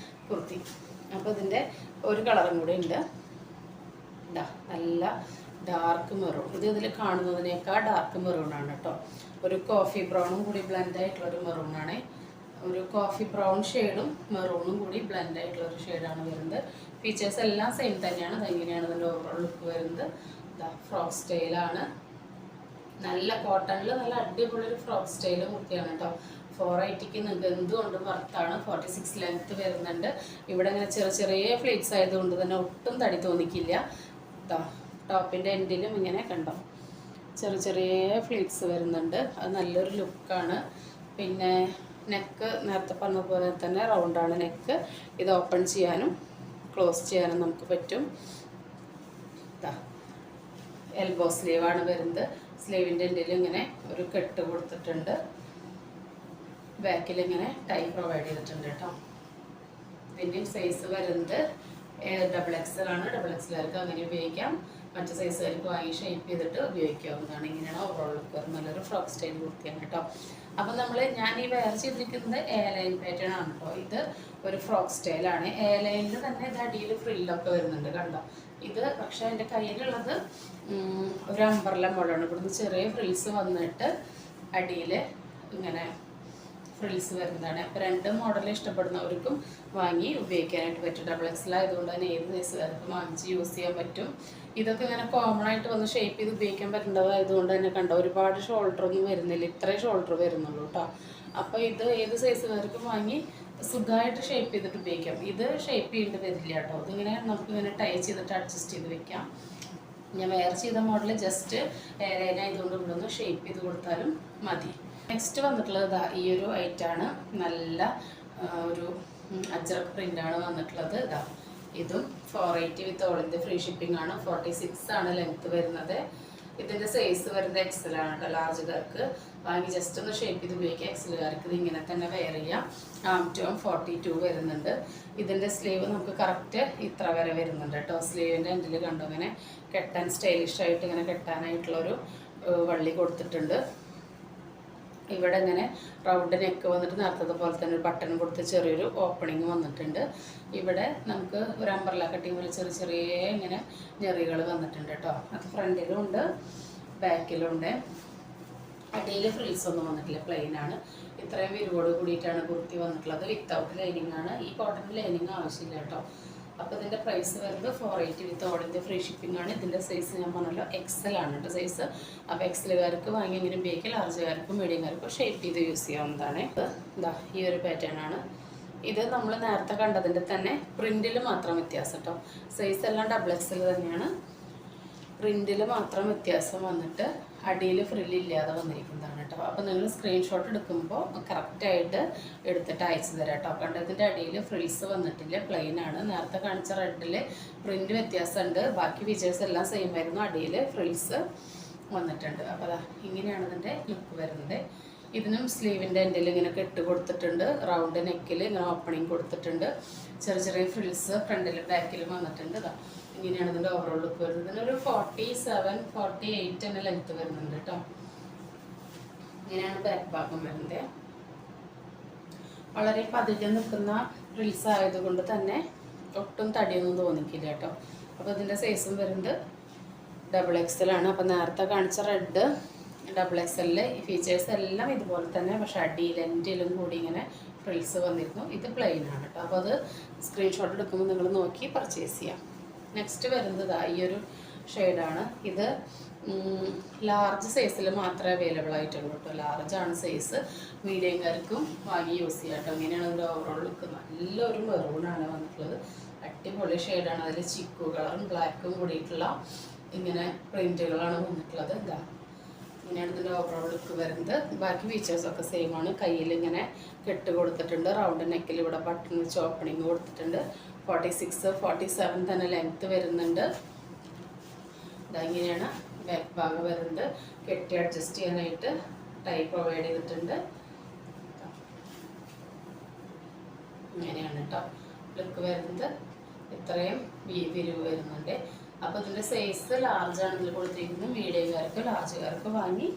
കുർത്തി. അപ്പോൾ ഇതിൻ്റെ ഒരു കളറും കൂടെ ഉണ്ട്. നല്ല ഡാർക്ക് മെറൂൺ. ഇത് ഇതിൽ കാണുന്നതിനേക്കാൾ ഡാർക്ക് മെറൂണാണ് കേട്ടോ. ഒരു കോഫി ബ്രൗണും കൂടി ബ്ലെൻഡ് ആയിട്ടുള്ളൊരു മെറൂണാണ്. ഒരു കോഫി ബ്രൗൺ ഷെയ്ഡും മെറൂണും കൂടി ബ്ലെൻഡ് ആയിട്ടുള്ള ഒരു ഷെയ്ഡാണ് വരുന്നത്. ഫീച്ചേഴ്സ് എല്ലാം സെയിം തന്നെയാണ്. അതെങ്ങനെയാണ് ഇതിൻ്റെ ഓവറോൾ ലുക്ക് വരുന്നത്. ഇതാ ഫ്രോക്ക് സ്റ്റൈലാണ്, നല്ല കോട്ടണിൽ നല്ല അടിപൊളി ഒരു ഫ്രോക്ക് സ്റ്റൈല് കുർത്തിയാണ് കേട്ടോ. 480ക്ക് നിങ്ങൾക്ക് എന്തുകൊണ്ടും വർത്താണ്. 46 ലെങ്ത്ത് വരുന്നുണ്ട്. ഇവിടെ ഇങ്ങനെ ചെറിയ ഫ്ലീറ്റ്സ് ആയതുകൊണ്ട് തന്നെ ഒട്ടും തടി തോന്നിക്കില്ല. ടോപ്പിൻ്റെ എൻഡിലും ഇങ്ങനെ കണ്ടോ ചെറിയ ഫ്ലീറ്റ്സ് വരുന്നുണ്ട്. അത് നല്ലൊരു ലുക്കാണ്. പിന്നെ നെക്ക് നേരത്തെ പറഞ്ഞ പോലെ തന്നെ റൗണ്ടാണ് നെക്ക്. ഇത് ഓപ്പൺ ചെയ്യാനും ക്ലോസ് ചെയ്യാനും നമുക്ക് പറ്റും. എൽബോ സ്ലീവാണ് വരുന്നത്. സ്ലീവിൻ്റെ എൻഡിൽ ഇങ്ങനെ ഒരു കെട്ട് കൊടുത്തിട്ടുണ്ട്. ബാക്കിൽ ഇങ്ങനെ ടൈ പ്രൊവൈഡ് ചെയ്തിട്ടുണ്ട് കേട്ടോ. ഇതിൻ്റെയും സൈസ് വരുന്നത് XXL ആണ്. XXLകാർക്ക് അങ്ങനെ ഉപയോഗിക്കാം. മറ്റു സൈസുകാർക്ക് വാങ്ങി ഷേപ്പ് ചെയ്തിട്ട് ഉപയോഗിക്കാവുന്നതാണ്. ഇങ്ങനെയാണ് ഓവറോൾ ലുക്ക് വരുന്നത്. നല്ലൊരു ഫ്രോക്ക് സ്റ്റൈൽ കുർത്തിയാണ് കേട്ടോ. അപ്പം ഞാൻ ഈ വെയർ ചെയ്തിരിക്കുന്നത് എയർലൈൻ പാറ്റേൺ ആണ് കേട്ടോ. ഇത് ഒരു ഫ്രോക്ക് സ്റ്റൈലാണ്. എയർലൈനിൽ തന്നെ ഇത് അടിയിൽ ഫ്രില്ലൊക്കെ വരുന്നുണ്ട് കണ്ടോ. ഇത് പക്ഷേ എൻ്റെ കയ്യിലുള്ളത് ഒരു അംബ്രല്ല മോഡലാണ്. ഇവിടുന്ന് ചെറിയ ഫ്രിൽസ് വന്നിട്ട് അടിയിൽ ഇങ്ങനെ ഫ്രിൽസ് വരുന്നതാണ്. അപ്പോൾ രണ്ട് മോഡൽ ഇഷ്ടപ്പെടുന്നവർക്കും വാങ്ങി ഉപയോഗിക്കാനായിട്ട് പറ്റും. XXL ആയതുകൊണ്ട് തന്നെ ഏത് സൈസുകാർക്കും വാങ്ങിച്ച് യൂസ് ചെയ്യാൻ പറ്റും. ഇതൊക്കെ ഇങ്ങനെ കോമൺ ആയിട്ട് വന്ന് ഷേപ്പ് ചെയ്ത് ഉപയോഗിക്കാൻ പറ്റേണ്ടതായതുകൊണ്ട് തന്നെ കണ്ടോ ഒരുപാട് ഷോൾഡർ ഒന്നും വരുന്നില്ല. ഇത്രയും ഷോൾഡർ വരുന്നുള്ളൂ കേട്ടോ. അപ്പോൾ ഇത് ഏത് സൈസുകാർക്കും വാങ്ങി സുഖമായിട്ട് ഷേപ്പ് ചെയ്തിട്ട് ഉപയോഗിക്കാം. ഇത് ഷേപ്പ് ചെയ്യേണ്ടി വരില്ല കേട്ടോ. ഇതിങ്ങനെ നമുക്കിങ്ങനെ ടൈ ചെയ്തിട്ട് അഡ്ജസ്റ്റ് ചെയ്ത് വെക്കാം. ഞാൻ വെയർ ചെയ്ത മോഡൽ ജസ്റ്റ് എയർലൈൻ ആയതുകൊണ്ട് ഇവിടെ ഒന്ന് ഷേപ്പ് ചെയ്ത് കൊടുത്താലും മതി. നെക്സ്റ്റ് വന്നിട്ടുള്ളത് ഈ ഒരു ഐറ്റാണ്. നല്ല ഒരു അജ്രക് പ്രിൻ്റാണ് വന്നിട്ടുള്ളത്. ഇതും 480 വിത്ത് ഓൾ ഇന്ത്യ ഫ്രീ ഷിപ്പിംഗ് ആണ്. 46 ആണ് ലെങ്ത്ത് വരുന്നത്. ഇതിൻ്റെ സൈസ് വരുന്നത് XL ആണ് കേട്ടോ. ലാർജുകാർക്ക് വാങ്ങി ജസ്റ്റ് ഒന്ന് ഷേപ്പ് ചെയ്ത് ഉപയോഗിക്കുക. XLകാർക്ക് ഇത് ഇങ്ങനെ തന്നെ വെയർ ചെയ്യാം. ആം ടു 42 വരുന്നുണ്ട്. ഇതിൻ്റെ സ്ലീവ് നമുക്ക് കറക്റ്റ് ഇത്ര വരെ വരുന്നുണ്ട് കേട്ടോ. സ്ലീവിൻ്റെ എൻഡിൽ കണ്ടോ ഇങ്ങനെ കെട്ടാൻ സ്റ്റൈലിഷ് ആയിട്ട് ഇങ്ങനെ കെട്ടാനായിട്ടുള്ളൊരു വള്ളി കൊടുത്തിട്ടുണ്ട്. ഇവിടെ ഇങ്ങനെ റൗണ്ട് നെക്ക് വന്നിട്ട് നേരത്തെ പോലെ തന്നെ ഒരു ബട്ടൺ കൊടുത്ത് ചെറിയൊരു ഓപ്പണിങ് വന്നിട്ടുണ്ട്. ഇവിടെ നമുക്ക് ഒരു അംബ്രല്ല കട്ടിങ് പോലെ ചെറിയ ഇങ്ങനെ ഞെറികൾ വന്നിട്ടുണ്ട് കേട്ടോ. അത് ഫ്രണ്ടിലും ഉണ്ട് ബാക്കിലും ഉണ്ട്. അടിയിൽ ഫ്രിൽസ് ഒന്നും വന്നിട്ടില്ല, പ്ലെയിൻ ആണ്. ഇത്രയും വിരിവോട് കൂടിയിട്ടാണ് കുർത്തി വന്നിട്ടുള്ളത്. വിത്തൗട്ട് ലൈനിങ് ആണ്. ഈ കോട്ടൺ ലൈനിങ് ആവശ്യമില്ല കേട്ടോ. അപ്പോൾ ഇതിൻ്റെ പ്രൈസ് വരുന്നത് 480 വിത്ത് ഓൾ ഇന്ത്യ ഫ്രീ ഷിപ്പിംഗ് ആണ്. ഇതിൻ്റെ സൈസ് ഞാൻ പറഞ്ഞല്ലോ XL ആണ് കേട്ടോ സൈസ്. അപ്പോൾ XLകാർക്ക് വാങ്ങി ഇങ്ങനെ ഉപയോഗിക്കാം. ലാർജുകാർക്കും മീഡിയംകാർക്കും ഷേപ്പ് ചെയ്ത് യൂസ് ചെയ്യാവുന്നതാണ്. ഇതാ ഈ ഒരു പാറ്റേൺ ആണ്. ഇത് നമ്മൾ നേരത്തെ കണ്ടതിൻ്റെ തന്നെ പ്രിൻറ്റിൽ മാത്രം വ്യത്യാസം കേട്ടോ. സൈസ് എല്ലാം XXL തന്നെയാണ്. പ്രിൻറ്റിൽ മാത്രം വ്യത്യാസം വന്നിട്ട് അടിയിൽ ഫ്രില്ലില്ലാതെ വന്നിരിക്കുന്നതാണ് കേട്ടോ. അപ്പോൾ നിങ്ങൾ സ്ക്രീൻഷോട്ട് എടുക്കുമ്പോൾ കറക്റ്റായിട്ട് എടുത്തിട്ട് അയച്ചു തരാം കേട്ടോ. കണ്ടതിൻ്റെ അടിയിൽ ഫ്രിൽസ് വന്നിട്ടില്ല, പ്ലെയിൻ ആണ്. നേരത്തെ കാണിച്ച റെഡിൽ പ്രിൻറ്റ് വ്യത്യാസമുണ്ട്. ബാക്കി ഫീച്ചേഴ്സ് എല്ലാം സെയിം ആയിരുന്നു. അടിയിൽ ഫ്രിൽസ് വന്നിട്ടുണ്ട്. അപ്പോൾ അതാ ഇങ്ങനെയാണ് ഇതിൻ്റെ ലുക്ക് വരുന്നത്. ഇതിനും സ്ലീവിൻ്റെ എൻഡിൽ ഇങ്ങനെ കെട്ട് കൊടുത്തിട്ടുണ്ട്. റൗണ്ട് നെക്കിൽ ഇങ്ങനെ ഓപ്പണിങ് കൊടുത്തിട്ടുണ്ട്. ചെറിയ ഫ്രിൽസ് ഫ്രണ്ടിലും ബാക്കിലും വന്നിട്ടുണ്ട്. ഇതാ ഇങ്ങനെയാണ് ഇതിൻ്റെ ഓവറോൾ ലുക്ക് വരുന്നത്. ഇതിനൊരു 47, 48 തന്നെ ലെങ്ത്ത് വരുന്നുണ്ട് കേട്ടോ. ഇങ്ങനെയാണ് ബാക്ക് ഭാഗം വരുന്നത്. വളരെ പതിഞ്ഞ് നിൽക്കുന്ന ഫ്രിൽസ് ആയതുകൊണ്ട് തന്നെ ഒട്ടും തടിയൊന്നും തോന്നിക്കില്ല കേട്ടോ. അപ്പോൾ ഇതിൻ്റെ സൈസും വരുന്നത് XXL ആണ്. അപ്പോൾ നേരത്തെ കാണിച്ച റെഡ് XXL ഈ ഫീച്ചേഴ്സ് എല്ലാം ഇതുപോലെ തന്നെ, പക്ഷേ അടിയിലും കൂടി ഇങ്ങനെ ഫ്രിൽസ് വന്നിരുന്നു. ഇത് പ്ലെയിൻ ആണ് കേട്ടോ. അപ്പോൾ അത് സ്ക്രീൻഷോട്ട് എടുക്കുമ്പോൾ നിങ്ങൾ നോക്കി പർച്ചേസ് ചെയ്യാം. നെക്സ്റ്റ് വരുന്നത് ഈ ഒരു ഷെയ്ഡാണ്. ഇത് ലാർജ് സൈസിൽ മാത്രമേ അവൈലബിൾ ആയിട്ടുള്ളൂ കേട്ടോ. ലാർജാണ് സൈസ്. മീഡിയംകാർക്കും വാങ്ങി യൂസ് ചെയ്യാം കേട്ടോ. ഇങ്ങനെയാണ് ഇതിൻ്റെ ഓവറോൾ ലുക്ക്. നല്ലൊരു മെറൂണാണ് വന്നിട്ടുള്ളത്. അടിപൊളി ഷെയ്ഡാണ്. അതിൽ ചിക്കു കളറും ബ്ലാക്കും കൂടിയിട്ടുള്ള ഇങ്ങനെ പ്രിൻറ്റുകളാണ് വന്നിട്ടുള്ളത്. ഇതാ ഇങ്ങനെയാണ് ഇതിൻ്റെ ഓവറോൾ ലുക്ക് വരുന്നത്. ബാക്കി ഫീച്ചേഴ്സൊക്കെ സെയിം ആണ്. കയ്യിൽ ഇങ്ങനെ കെട്ട് കൊടുത്തിട്ടുണ്ട്. റൗണ്ട് നെക്കിൽ ഇവിടെ ബട്ടൺ വെച്ച് ഓപ്പണിങ് കൊടുത്തിട്ടുണ്ട്. 46, 47 തന്നെ ലെങ്ത്ത് വരുന്നുണ്ട്. ഇങ്ങനെയാണ് ബാക്ക് ഭാഗം വരുന്നത്. കെട്ടി അഡ്ജസ്റ്റ് ചെയ്യാനായിട്ട് ടൈ പ്രൊവൈഡ് ചെയ്തിട്ടുണ്ട്. ഇങ്ങനെയാണ് കേട്ടോ ലുക്ക് വരുന്നത്. ഇത്രയും വിരിവ് വരുന്നുണ്ട്. അപ്പോൾ ഇതിൻ്റെ സൈസ് ലാർജാണ് ഇതിൽ കൊടുത്തിരിക്കുന്നത്. മീഡിയംകാർക്ക് ലാർജുകാർക്ക് വാങ്ങി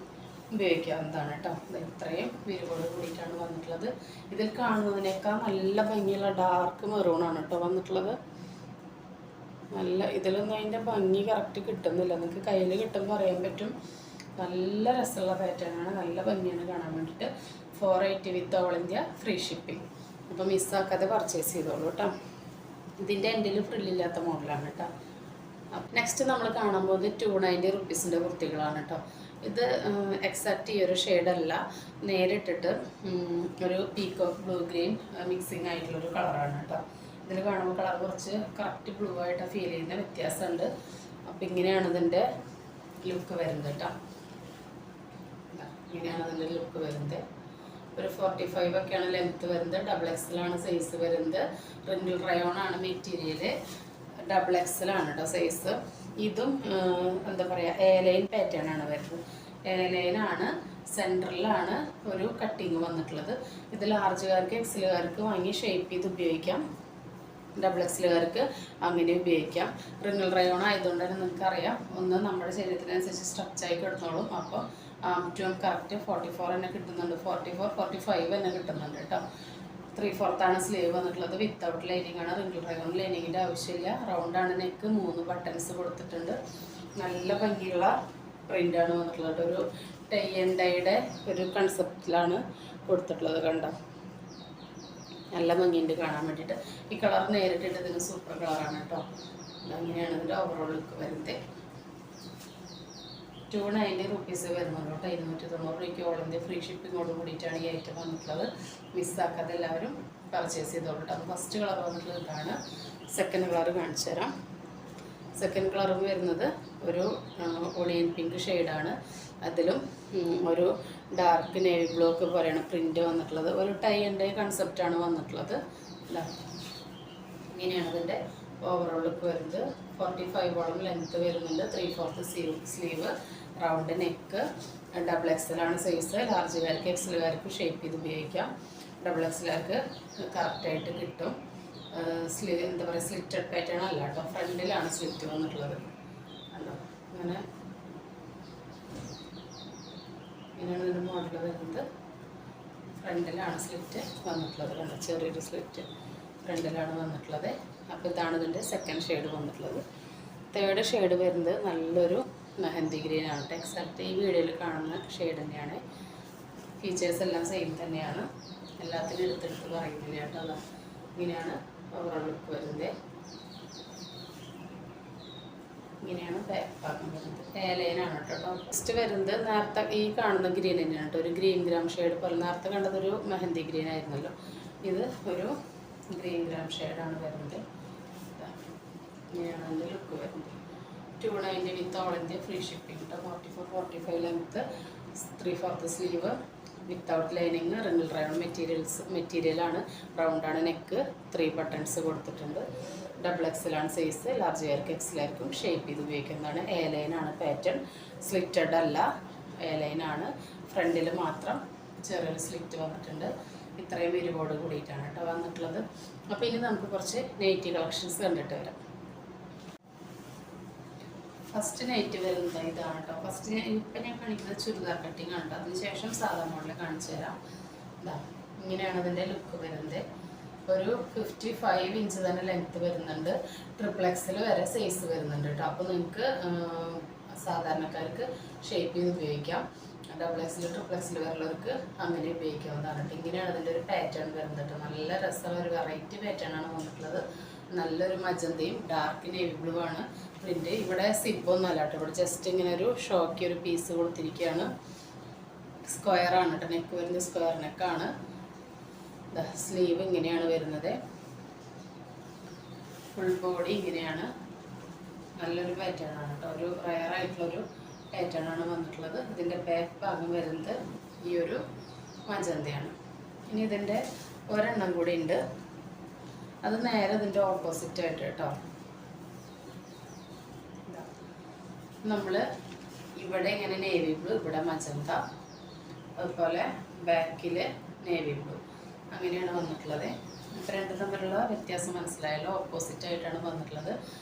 ഉപയോഗിക്കാവുന്നതാണ് കേട്ടോ. ഇത്രയും വിരിവോട് കൂടിയിട്ടാണ് വന്നിട്ടുള്ളത്. ഇതിൽ കാണുന്നതിനേക്കാൾ നല്ല ഭംഗിയുള്ള ഡാർക്ക് മെറൂണാണ് കേട്ടോ വന്നിട്ടുള്ളത്. നല്ല ഇതിലൊന്നും അതിൻ്റെ ഭംഗി കറക്റ്റ് കിട്ടുന്നില്ല. നിങ്ങൾക്ക് കയ്യിൽ കിട്ടുമ്പോൾ അറിയാൻ പറ്റും. നല്ല രസമുള്ള പാറ്റേണാണ്. നല്ല ഭംഗിയാണ് കാണാൻ വേണ്ടിയിട്ട്. 480 വിത്ത് ഓൾ ഇന്ത്യ ഫ്രീ ഷിപ്പിംഗ്. അപ്പോൾ മിസ്സാക്കാതെ പർച്ചേസ് ചെയ്തോളൂ കേട്ടോ. ഇതിൻ്റെ എൻഡിൽ ഫ്രില്ലില്ലാത്ത മോഡലാണ് കേട്ടോ. നെക്സ്റ്റ് നമ്മൾ കാണാൻ പോകുന്നത് 290 റുപ്പീസിൻ്റെ കുർത്തികളാണ് കേട്ടോ. ഇത് എക്സാക്റ്റ് ഈ ഒരു ഷെയ്ഡല്ല, നേരിട്ടിട്ട് ഒരു പീക്കോക്ക് ബ്ലൂ ഗ്രീൻ മിക്സിങ് ആയിട്ടുള്ളൊരു കളറാണ് കേട്ടോ. ഇതിൽ കാണുമ്പോൾ കളർ കുറച്ച് കറക്റ്റ് ബ്ലൂ ആയിട്ട് ഫീൽ ചെയ്യുന്ന വ്യത്യാസമുണ്ട്. അപ്പോൾ ഇങ്ങനെയാണ് ഇതിൻ്റെ ലുക്ക് വരുന്നത് കേട്ടോ. ഇങ്ങനെയാണ് അതിൻ്റെ ലുക്ക് വരുന്നത്. ഒരു 45 ഒക്കെയാണ് ലെങ്ത്ത് വരുന്നത്. ഡബിൾ എക്സലാണ് സൈസ് വരുന്നത്. റിംഗിൾ റയോൺ ആണ് മെറ്റീരിയൽ. ഡബിൾ എക്സലാണ് കേട്ടോ സൈസ്. ഇതും എന്താ പറയുക, എ ലൈൻ പാറ്റേൺ ആണ് വരുന്നത്. എ ലൈനാണ്, സെൻറ്ററിലാണ് ഒരു കട്ടിങ് വന്നിട്ടുള്ളത്. ഇത് ലാർജുകാർക്ക് എക്സലുകാർക്ക് വാങ്ങി ഷേപ്പ് ചെയ്ത് ഉപയോഗിക്കാം. ഡബിൾ എക്സലുകാർക്ക് അങ്ങനെ ഉപയോഗിക്കാം. റിംഗിൾ റയോൺ ആയതുകൊണ്ട് തന്നെ നിങ്ങൾക്കറിയാം, ഒന്ന് നമ്മുടെ ശരീരത്തിനനുസരിച്ച് സ്ട്രെച്ചായി കിടന്നോളും. അപ്പോൾ ആം കറക്റ്റ് 44 തന്നെ കിട്ടുന്നുണ്ട്, 44, 45 തന്നെ കിട്ടുന്നുണ്ട് കേട്ടോ. 3/4 സ്ലീവ് വന്നിട്ടുള്ളത്. വിത്തൗട്ട് ലൈനിങ് ആണ്. റിംഗിൾ റയോൺ ലൈനിങ്ങിൻ്റെ ആവശ്യമില്ല. റൗണ്ടാണ് നെക്ക്. 3 ബട്ടൺസ് കൊടുത്തിട്ടുണ്ട്. നല്ല ഭംഗിയുള്ള പ്രിൻ്റാണ് വന്നിട്ടുള്ളത്. ഒരു ടൈ ആൻഡ് ഡൈയുടെ ഒരു കൺസെപ്റ്റിലാണ് കൊടുത്തിട്ടുള്ളത്. കണ്ടോ, നല്ല ഭംഗിയുണ്ട് കാണാൻ വേണ്ടിയിട്ട്. ഈ കളർ നേരിട്ടിട്ട് ഇതിന് സൂപ്പർ കളറാണ് കേട്ടോ. അങ്ങനെയാണ് ഇതിൻ്റെ ഓവറോൾ ലുക്ക് വരുന്നത്. 290 റുപ്പീസ് വരുന്നുള്ളൂ കേട്ടോ. 290 രൂപയ്ക്ക് ഓൾ ഇന്ത്യ ഫ്രീ ഷിപ്പിങ്ങോട് കൂടിയിട്ടാണ് ഈ ഐറ്റം വന്നിട്ടുള്ളത്. മിസ്സാക്കാതെ എല്ലാവരും പർച്ചേസ് ചെയ്തോളൂ കേട്ടോ. അത് ഫസ്റ്റ് കളർ വന്നിട്ടുള്ളത് ഇതാണ്. സെക്കൻഡ് കളർ കാണിച്ചു തരാം. സെക്കൻഡ് കളർ വരുന്നത് ഒരു ഒണിയൻ പിങ്ക് ഷെയ്ഡാണ്. അതിലും ഒരു ഡാർക്ക് നേവി ബ്ലൂ ഒക്കെ പോലെയാണ് പ്രിൻ്റ് വന്നിട്ടുള്ളത്. ഒരു ടൈ ആൻഡ് ഡൈ കൺസെപ്റ്റാണ് വന്നിട്ടുള്ളത്. ഇങ്ങനെയാണ് അതിൻ്റെ ഓവറോൾ ലുക്ക് വരുന്നത്. 45 ലെങ്ത്ത് വരുന്നുണ്ട്. 3/4 സ്ലീവ്, റൗണ്ട് നെക്ക്, ഡബിൾ എക്സലാണ് സൈസ്. ലാർജുകാർക്ക് എക്സലുകാർക്ക് ഷേപ്പ് ചെയ്ത് ഉപയോഗിക്കാം. ഡബിൾ എക്സലുകാർക്ക് കറക്റ്റായിട്ട് കിട്ടും. എന്താ പറയുക, സ്ലിറ്റഡ് പാറ്റേൺ അല്ല കേട്ടോ. ഫ്രണ്ടിലാണ് സ്ലിറ്റ് വന്നിട്ടുള്ളത്. കണ്ടോ, അങ്ങനെ ഇങ്ങനെയാണ് ഇതിൻ്റെ മോഡൽ വരുന്നത്. ഫ്രണ്ടിലാണ് സ്ലിറ്റ് വന്നിട്ടുള്ളത്. കണ്ടോ, ചെറിയൊരു സ്ലിറ്റ് ഫ്രണ്ടിലാണ് വന്നിട്ടുള്ളത്. അപ്പോൾ ഇതാണ് ഇതിൻ്റെ സെക്കൻഡ് ഷെയ്ഡ് വന്നിട്ടുള്ളത്. തേർഡ് ഷെയ്ഡ് വരുന്നത് നല്ലൊരു മെഹന്തി ഗ്രീൻ ആണ്. എക്സാക്റ്റ് ഈ വീഡിയോയിൽ കാണുന്ന ഷെയ്ഡ് തന്നെയാണ്. ഫീച്ചേഴ്സ് എല്ലാം സെയിം തന്നെയാണ്. എല്ലാത്തിനും എടുത്തെടുത്ത് പറയുന്നില്ല കേട്ടോ. അതാ ഇങ്ങനെയാണ് ഓവറോൾ ലുക്ക് വരുന്നത്. ഇങ്ങനെയാണ് ബാക്ക് ഭാഗം വരുന്നത്. ഏലൈനാണ് കേട്ടോ. നെക്സ്റ്റ് വരുന്നത് നേരത്തെ ഈ കാണുന്ന ഗ്രീൻ തന്നെയാണ് കേട്ടോ. ഒരു ഗ്രീൻ ഗ്രാം ഷെയ്ഡ് പോലെ. നേരത്തെ കണ്ടതൊരു മെഹന്തി ഗ്രീൻ ആയിരുന്നല്ലോ. ഇത് ഒരു ഗ്രീൻ ഗ്രാം ഷെയ്ഡാണ് വരുന്നത്. ഇങ്ങനെയാണ് അതിൻ്റെ ലുക്ക് വരുന്നത്. 290 with all India free shipping കേട്ടോ. 44, 45 length, 3/4 sleeve, without lining, wrinkle rayon മെറ്റീരിയലാണ്. റൗണ്ടാണ് നെക്ക്. 3 ബട്ടൺസ് കൊടുത്തിട്ടുണ്ട്. ഡബിൾ എക്സലാണ് സൈസ്. ലാർജുകാർക്ക് എക്സലായിരിക്കും ഷേപ്പ് ചെയ്ത് ഉപയോഗിക്കുന്നതാണ്. എ ലൈനാണ് പാറ്റേൺ. സ്ലിറ്റഡ് അല്ല, എ ലൈനാണ്. ഫ്രണ്ടിൽ മാത്രം ചെറിയൊരു സ്ലിറ്റ് വന്നിട്ടുണ്ട്. ഇത്രയും വിരിവോട് കൂടിയിട്ടാണ് കേട്ടോ വന്നിട്ടുള്ളത്. അപ്പോൾ ഇനി നമുക്ക് കുറച്ച് നൈറ്റി കളക്ഷൻസ് കണ്ടിട്ട് വരാം. ഫസ്റ്റ് നൈറ്റ് വരുന്നത് ഇതാണ് കേട്ടോ. ഫസ്റ്റ് ഇപ്പം ഞാൻ കാണിക്കുന്നത് ചുരിദാർ കട്ടിങ് ആണ് കേട്ടോ. അതിനുശേഷം സാധാ മോഡൽ കാണിച്ചു തരാം. ഇതാ ഇങ്ങനെയാണ് അതിൻ്റെ ലുക്ക് വരുന്നത്. ഒരു 55 ഇഞ്ച് തന്നെ ലെങ്ത്ത് വരുന്നുണ്ട്. ട്രിപ്ലെക്സിൽ വരെ സൈസ് വരുന്നുണ്ട് കേട്ടോ. അപ്പോൾ നിങ്ങൾക്ക് സാധാരണക്കാർക്ക് ഷേപ്പ് ചെയ്ത് ഉപയോഗിക്കാം. ഡബിൾ എക്സിൽ, ട്രിപ്ലെക്സിൽ വരുന്നവർക്ക് അങ്ങനെ ഉപയോഗിക്കാവുന്നതാണ് കേട്ടോ. ഇങ്ങനെയാണ് അതിൻ്റെ ഒരു പാറ്റേൺ വരുന്നത് കേട്ടോ. നല്ല രസമുള്ള ഒരു വെറൈറ്റി പാറ്റേൺ ആണ് വന്നിട്ടുള്ളത്. നല്ലൊരു മജന്തയും ഡാർക്ക് നേവി ബ്ലൂ ആണ് പ്രിൻ്റ്. ഇവിടെ സിബൊന്നും അല്ല കേട്ടോ. ഇവിടെ ജസ്റ്റ് ഇങ്ങനെ ഒരു ഷോക്കി ഒരു പീസ് കൊടുത്തിരിക്കുകയാണ്. സ്ക്വയറാണ് കേട്ടോ. നെക്ക് വരുന്നത് സ്ക്വയർ നെക്കാണ്. സ്ലീവ് ഇങ്ങനെയാണ് വരുന്നത്. ഫുൾ ബോഡി ഇങ്ങനെയാണ്. നല്ലൊരു പാറ്റേൺ ആണ് കേട്ടോ. ഒരു റയർ ആയിട്ടുള്ളൊരു പാറ്റേൺ ആണ് വന്നിട്ടുള്ളത്. ഇതിൻ്റെ ബാക്ക് ഭാഗം വരുന്നത് ഈ ഒരു മജന്തയാണ്. ഇനി ഇതിൻ്റെ ഒരെണ്ണം കൂടി ഉണ്ട്. അത് നേരെ ഇതിൻ്റെ ഓപ്പോസിറ്റ് ആയിട്ട് കേട്ടോ. നമ്മൾ ഇവിടെ ഇങ്ങനെ നേവി ബ്ലൂ, ഇവിടെ മജന്ത, അതുപോലെ ബാക്കിൽ നേവി ബ്ലൂ, അങ്ങനെയാണ് വന്നിട്ടുള്ളത്. ഇപ്പോൾ രണ്ടും തമ്മിലുള്ള വ്യത്യാസം മനസ്സിലായല്ലോ. ഓപ്പോസിറ്റ് ആയിട്ടാണ് വന്നിട്ടുള്ളത്.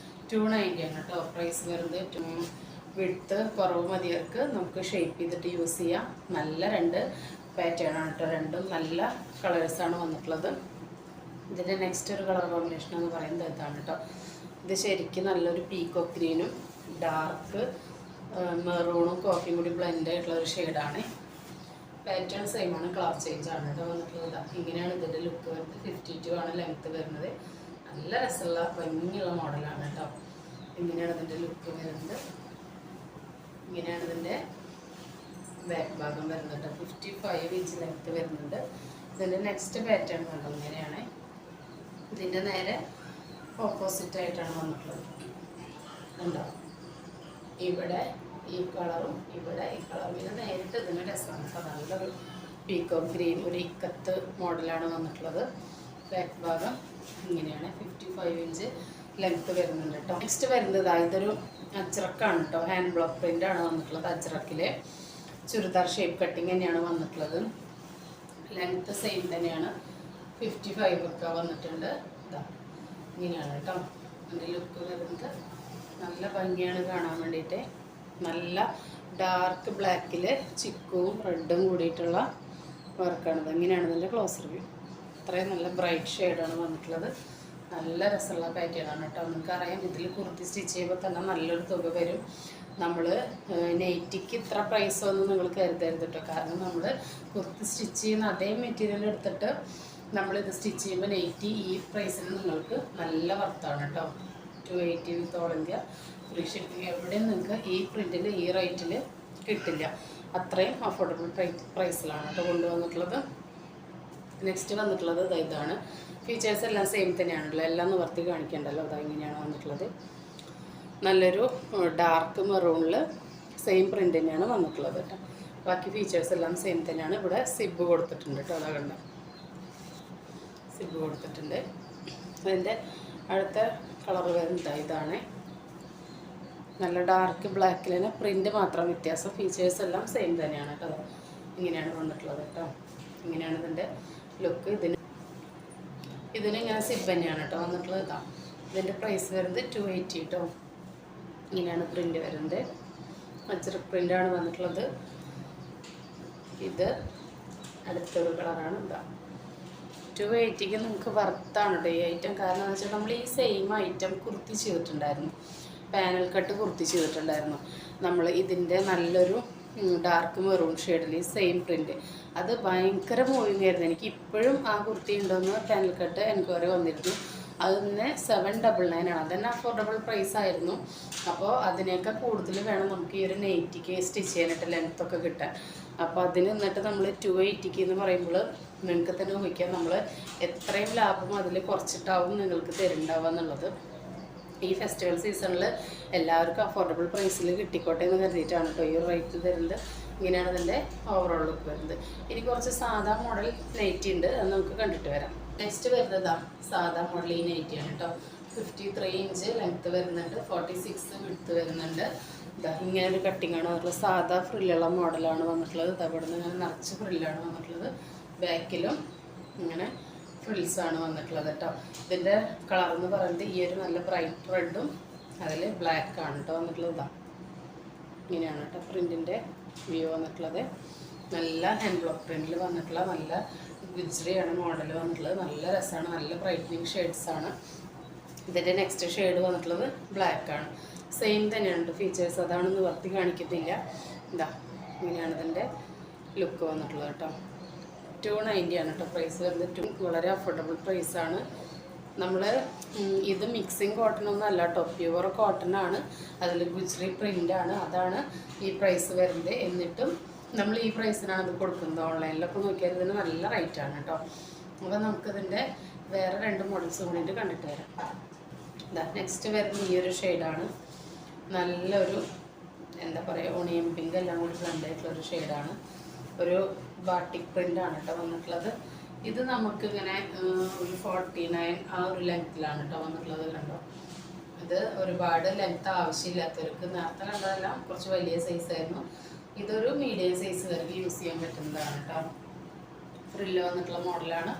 290 ആണ് കേട്ടോ പ്രൈസ് വരുന്നത്. വിഡ്ത്ത് കുറവ് മതിയവർക്ക് നമുക്ക് ഷേപ്പ് ചെയ്തിട്ട് യൂസ് ചെയ്യാം. നല്ല രണ്ട് പാറ്റേൺ ആണ് കേട്ടോ. രണ്ടും നല്ല കളേഴ്സാണ് വന്നിട്ടുള്ളത്. ഇതിൻ്റെ നെക്സ്റ്റ് ഒരു കളർ കോമ്പിനേഷൻ എന്ന് പറയുന്നത് ഇതാണ് കേട്ടോ. ഇത് ശരിക്കും നല്ലൊരു പീക്കോക്ക് ഗ്രീനും ഡാർക്ക് മെറൂണും കോഫിയും കൂടി ബ്ലെൻഡ് ആയിട്ടുള്ള ഒരു ഷെയ്ഡാണ്. പാറ്റേൺ സെയിം ആണ്, കളർ ചേഞ്ച് ആണ് കേട്ടോ വന്നിട്ടുള്ളത്. ഇങ്ങനെയാണ് ഇതിൻ്റെ ലുക്ക് വരുന്നത്. 52 ആണ് ലെങ്ത്ത് വരുന്നത്. നല്ല രസമുള്ള ഭംഗിയുള്ള മോഡലാണ് കേട്ടോ. ഇങ്ങനെയാണ് ഇതിൻ്റെ ലുക്ക് വരുന്നത്. ഇങ്ങനെയാണ് ഇതിൻ്റെ ബാക്ക് ഭാഗം വരുന്നുണ്ട്. 55 ഇഞ്ച് ലെങ്ത്ത് വരുന്നുണ്ട്. ഇതിൻ്റെ നെക്സ്റ്റ് പാറ്റേൺ കണ്ടോ ഇങ്ങനെയാണ്. ഇതിൻ്റെ നേരെ ഓപ്പോസിറ്റ് ആയിട്ടാണ് വന്നിട്ടുള്ളത്. ഉണ്ടോ ഇവിടെ ഈ കളറും ഇവിടെ ഈ കളറും. ഇത് നേരിട്ട് ഇതിന് രസമാണ്. അപ്പോൾ നല്ലൊരു പീക്കോക്ക് ഗ്രീൻ ഒരു ഇക്കത്ത് മോഡലാണ് വന്നിട്ടുള്ളത്. ബാക്ക് ഭാഗം ഇങ്ങനെയാണ്. 55 ഇഞ്ച് ലെങ്ത്ത് വരുന്നുണ്ട് കേട്ടോ. നെക്സ്റ്റ് വരുന്നത് ഇതൊരു അജ്രക്കാണ് കേട്ടോ. ഹാൻഡ് ബ്ലോക്ക് പ്രിൻ്റ് ആണ് വന്നിട്ടുള്ളത്. അജ്രക്കിലെ ചുരിദാർ ഷേപ്പ് കട്ടിങ് തന്നെയാണ് വന്നിട്ടുള്ളത്. ലെങ്ത്ത് സെയിം തന്നെയാണ്. 55 ഒക്കെ വന്നിട്ടുണ്ട്. ഇതാ ഇങ്ങനെയാണ് കേട്ടോ എൻ്റെ ലുക്ക് വരുന്നത്. നല്ല ഭംഗിയാണ് കാണാൻ വേണ്ടിയിട്ട്. നല്ല ഡാർക്ക് ബ്ലാക്കിൽ ചിക്കുവും റെഡും കൂടിയിട്ടുള്ള വർക്കാണിത്. ഇങ്ങനെയാണ് ഇതിൻ്റെ ക്ലോസ് റിവ്യൂ. അത്രയും നല്ല ബ്രൈറ്റ് ഷെയ്ഡാണ് വന്നിട്ടുള്ളത്. നല്ല രസമുള്ള പാറ്റേണാണ് കേട്ടോ. നിങ്ങൾക്കറിയാം ഇതിൽ കുർത്തി സ്റ്റിച്ച് ചെയ്യുമ്പോൾ തന്നെ നല്ലൊരു തുക വരും. നമ്മൾ നൈറ്റിക്ക് ഇത്ര പ്രൈസൊന്നും നിങ്ങൾ കരുതരുത് കേട്ടോ. കാരണം നമ്മൾ കുർത്തി സ്റ്റിച്ച് ചെയ്യുന്ന അതേ മെറ്റീരിയൽ എടുത്തിട്ട് നമ്മളിത് സ്റ്റിച്ച് ചെയ്യുമ്പോൾ നൈറ്റി ഈ പ്രൈസിന് നിങ്ങൾക്ക് നല്ല വർത്താണ് കേട്ടോ. 280 വിത്ത് ഓൾ ഇന്ത്യ ഫ്രീ ഷിപ്പിംഗ്. എവിടെയും നിങ്ങൾക്ക് ഈ പ്രിൻറ്റിൽ ഈ റേറ്റിൽ കിട്ടില്ല. അത്രയും അഫോർഡബിൾ പ്രൈസിലാണ് കേട്ടോ കൊണ്ടുവന്നിട്ടുള്ളത്. നെക്സ്റ്റ് വന്നിട്ടുള്ളത് ഇതാണ്. ഫീച്ചേഴ്സ് എല്ലാം സെയിം തന്നെയാണല്ലോ. എല്ലാം നിവർത്തി കാണിക്കേണ്ടല്ലോ. ഇങ്ങനെയാണ് വന്നിട്ടുള്ളത്. നല്ലൊരു ഡാർക്ക് മെറൂണിൽ സെയിം പ്രിൻ്റ് തന്നെയാണ് വന്നിട്ടുള്ളത് കേട്ടോ. ബാക്കി ഫീച്ചേഴ്സ് എല്ലാം സെയിം തന്നെയാണ്. ഇവിടെ സിബ് കൊടുത്തിട്ടുണ്ട് കേട്ടോ. അതാ കണ്ട സിബ് കൊടുത്തിട്ടുണ്ട്. അതിൻ്റെ അടുത്ത കളർ വരുന്നത് ഇതാണ്. നല്ല ഡാർക്ക് ബ്ലാക്കിൽ തന്നെ പ്രിൻ്റ് മാത്രം വ്യത്യാസം. ഫീച്ചേഴ്സ് എല്ലാം സെയിം തന്നെയാണ് കേട്ടോ. ഇങ്ങനെയാണ് വന്നിട്ടുള്ളത് കേട്ടോ. ഇങ്ങനെയാണ് ഇതിൻ്റെ ലുക്ക്. ഇതിന് ഇങ്ങനെ സിബ് തന്നെയാണ് കേട്ടോ വന്നിട്ടുള്ളത്. ഇതാണ് ഇതിൻ്റെ പ്രൈസ് വരുന്നത് 280 കേട്ടോ. ഇങ്ങനെയാണ് പ്രിൻ്റ് വരുന്നത്. അജ്രക് പ്രിൻ്റാണ് വന്നിട്ടുള്ളത്. ഇത് അടുത്തൊരു കളറാണ്. ഇതാ 280ക്ക് നിങ്ങൾക്ക് വർത്താണ് കേട്ടോ ഈ ഐറ്റം. കാരണം എന്ന് വെച്ചാൽ നമ്മൾ ഈ സെയിം ഐറ്റം കുർത്തി ചെയ്തിട്ടുണ്ടായിരുന്നു. പാനൽ കട്ട് കുർത്തി ചെയ്തിട്ടുണ്ടായിരുന്നു നമ്മൾ. ഇതിൻ്റെ നല്ലൊരു ഡാർക്ക് മെറൂൺ ഷെയ്ഡിൽ ഈ സെയിം പ്രിൻറ്റ്. അത് ഭയങ്കര മൂവിങ് ആയിരുന്നു. എനിക്ക് ഇപ്പോഴും ആ കുർത്തി ഉണ്ടോയെന്ന് പാനൽ കട്ട് എൻക്വയറി വന്നിരുന്നു. അത് തന്നെ 799 ആണ്. അതന്നെ അഫോർഡബിൾ പ്രൈസ് ആയിരുന്നു. അപ്പോൾ അതിനേക്കാൾ കൂടുതൽ വേണം നമുക്ക് ഈ ഒരു നൈറ്റിക്ക് സ്റ്റിച്ച് ചെയ്യാനായിട്ട് ലെങ്ത്തൊക്കെ കിട്ടാൻ. അപ്പോൾ അതിന് എന്നിട്ട് നമ്മൾ 280 എന്ന് പറയുമ്പോൾ നിങ്ങൾക്ക് തന്നെ ഊഹിക്കാം നമ്മൾ എത്രയും ലാഭം അതിൽ കുറച്ചിട്ടാവും നിങ്ങൾക്ക് തരുന്നുണ്ടാവുക എന്നുള്ളത്. ഈ ഫെസ്റ്റിവൽ സീസണിൽ എല്ലാവർക്കും അഫോർഡബിൾ പ്രൈസിൽ കിട്ടിക്കോട്ടെ എന്ന് കരുതിയിട്ടാണ് കേട്ടോ ഈ ഒരു റേറ്റ് തരുന്നത്. ഇങ്ങനെയാണ് അതിൻ്റെ ഓവറോൾ ലുക്ക് വരുന്നത്. ഇനി കുറച്ച് സാധാ മോഡൽ നൈറ്റി ഉണ്ട്. അത് നമുക്ക് കണ്ടിട്ട് വരാം. നെക്സ്റ്റ് വരുന്നതാണ് സാധാ മോഡൽ ഈ നൈറ്റിയാണ് കേട്ടോ. 53 ഇഞ്ച് ലെങ്ത്ത് വരുന്നുണ്ട്. 46 വിഡ്ത്ത് വരുന്നുണ്ട്. ഇതാ ഇങ്ങനെ ഒരു കട്ടിങ്ങാണ് വന്നിട്ടുള്ളത്. സാധാ ഫ്രില്ലുള്ള മോഡലാണ് വന്നിട്ടുള്ളത്. അവിടെ നിന്ന് ഇങ്ങനെ നിറച്ച് ഫ്രില്ലാണ് വന്നിട്ടുള്ളത്. ബാക്കിലും ഇങ്ങനെ ഫ്രിൽസാണ് വന്നിട്ടുള്ളത് കേട്ടോ. ഇതിൻ്റെ കളർ എന്ന് പറയുന്നത് ഈ ഒരു നല്ല ബ്രൈറ്റ് റെഡും അതിൽ ബ്ലാക്കാണ് കേട്ടോ വന്നിട്ടുള്ളത്. ഇതാ ഇങ്ങനെയാണ് കേട്ടോ പ്രിൻറ്റിൻ്റെ വ്യൂ വന്നിട്ടുള്ളത്. നല്ല ഹാൻഡ് ബ്ലോക്ക് പ്രിൻറ്റിൽ വന്നിട്ടുള്ള നല്ല ഗുജ്രിയാണ് മോഡൽ വന്നിട്ടുള്ളത്. നല്ല രസമാണ്. നല്ല ബ്രൈറ്റനിങ് ഷെയ്ഡ്സാണ്. ഇതിൻ്റെ നെക്സ്റ്റ് ഷെയ്ഡ് വന്നിട്ടുള്ളത് ബ്ലാക്കാണ്. സെയിം തന്നെയാണ് ഫീച്ചേഴ്സ്. അതാണെന്ന് വർത്തി കാണിക്കത്തില്ല. ഇതാ ഇങ്ങനെയാണ് ഇതിൻ്റെ ലുക്ക് വന്നിട്ടുള്ളത് കേട്ടോ. 290 ആണ് കേട്ടോ പ്രൈസ് വരുന്നത്. വളരെ അഫോർഡബിൾ പ്രൈസാണ്. നമ്മൾ ഇത് മിക്സിങ് കോട്ടൺ ഒന്നും അല്ല കേട്ടോ. പ്യുവർ കോട്ടൺ ആണ്. അതിൽ ഗുജ്രി പ്രിൻ്റാണ്. അതാണ് ഈ പ്രൈസ് വരുന്നത്. എന്നിട്ടും നമ്മൾ ഈ പ്രൈസിനാണ് അത് കൊടുക്കുന്നത്. ഓൺലൈനിലൊക്കെ നോക്കിയാൽ ഇതിന് നല്ല റേറ്റാണ് കേട്ടോ. അപ്പോൾ നമുക്കിതിൻ്റെ വേറെ 2 മോഡൽസ് കൂടിയിട്ട് കണ്ടിട്ട് വരാം. ഇതാ നെക്സ്റ്റ് വരുന്നത് ഈ ഒരു ഷെയ്ഡാണ്. നല്ലൊരു എന്താ പറയുക ഓണിയൻ പിങ്ക് എല്ലാം കൂടി ബ്ലെൻഡ് ആയിട്ടുള്ളൊരു ഷെയ്ഡാണ്. ഒരു ബാട്ടിക് പ്രിൻ്റാണ് കേട്ടോ വന്നിട്ടുള്ളത്. ഇത് നമുക്കിങ്ങനെ ഒരു 49 ആ ഒരു ലെങ്ത്തിലാണ് കേട്ടോ വന്നിട്ടുള്ളത്. കണ്ടോ ഇത് ഒരുപാട് ലെങ്ത്ത് ആവശ്യമില്ലാത്തവർക്ക് നേരത്തെ കണ്ടതെല്ലാം കുറച്ച് വലിയ സൈസായിരുന്നു. ഇതൊരു മീഡിയം സൈസ് വരെ യൂസ് ചെയ്യാൻ പറ്റുന്നതാണ് കേട്ടോ. ഫ്രില്ല് വന്നിട്ടുള്ള മോഡലാണ്.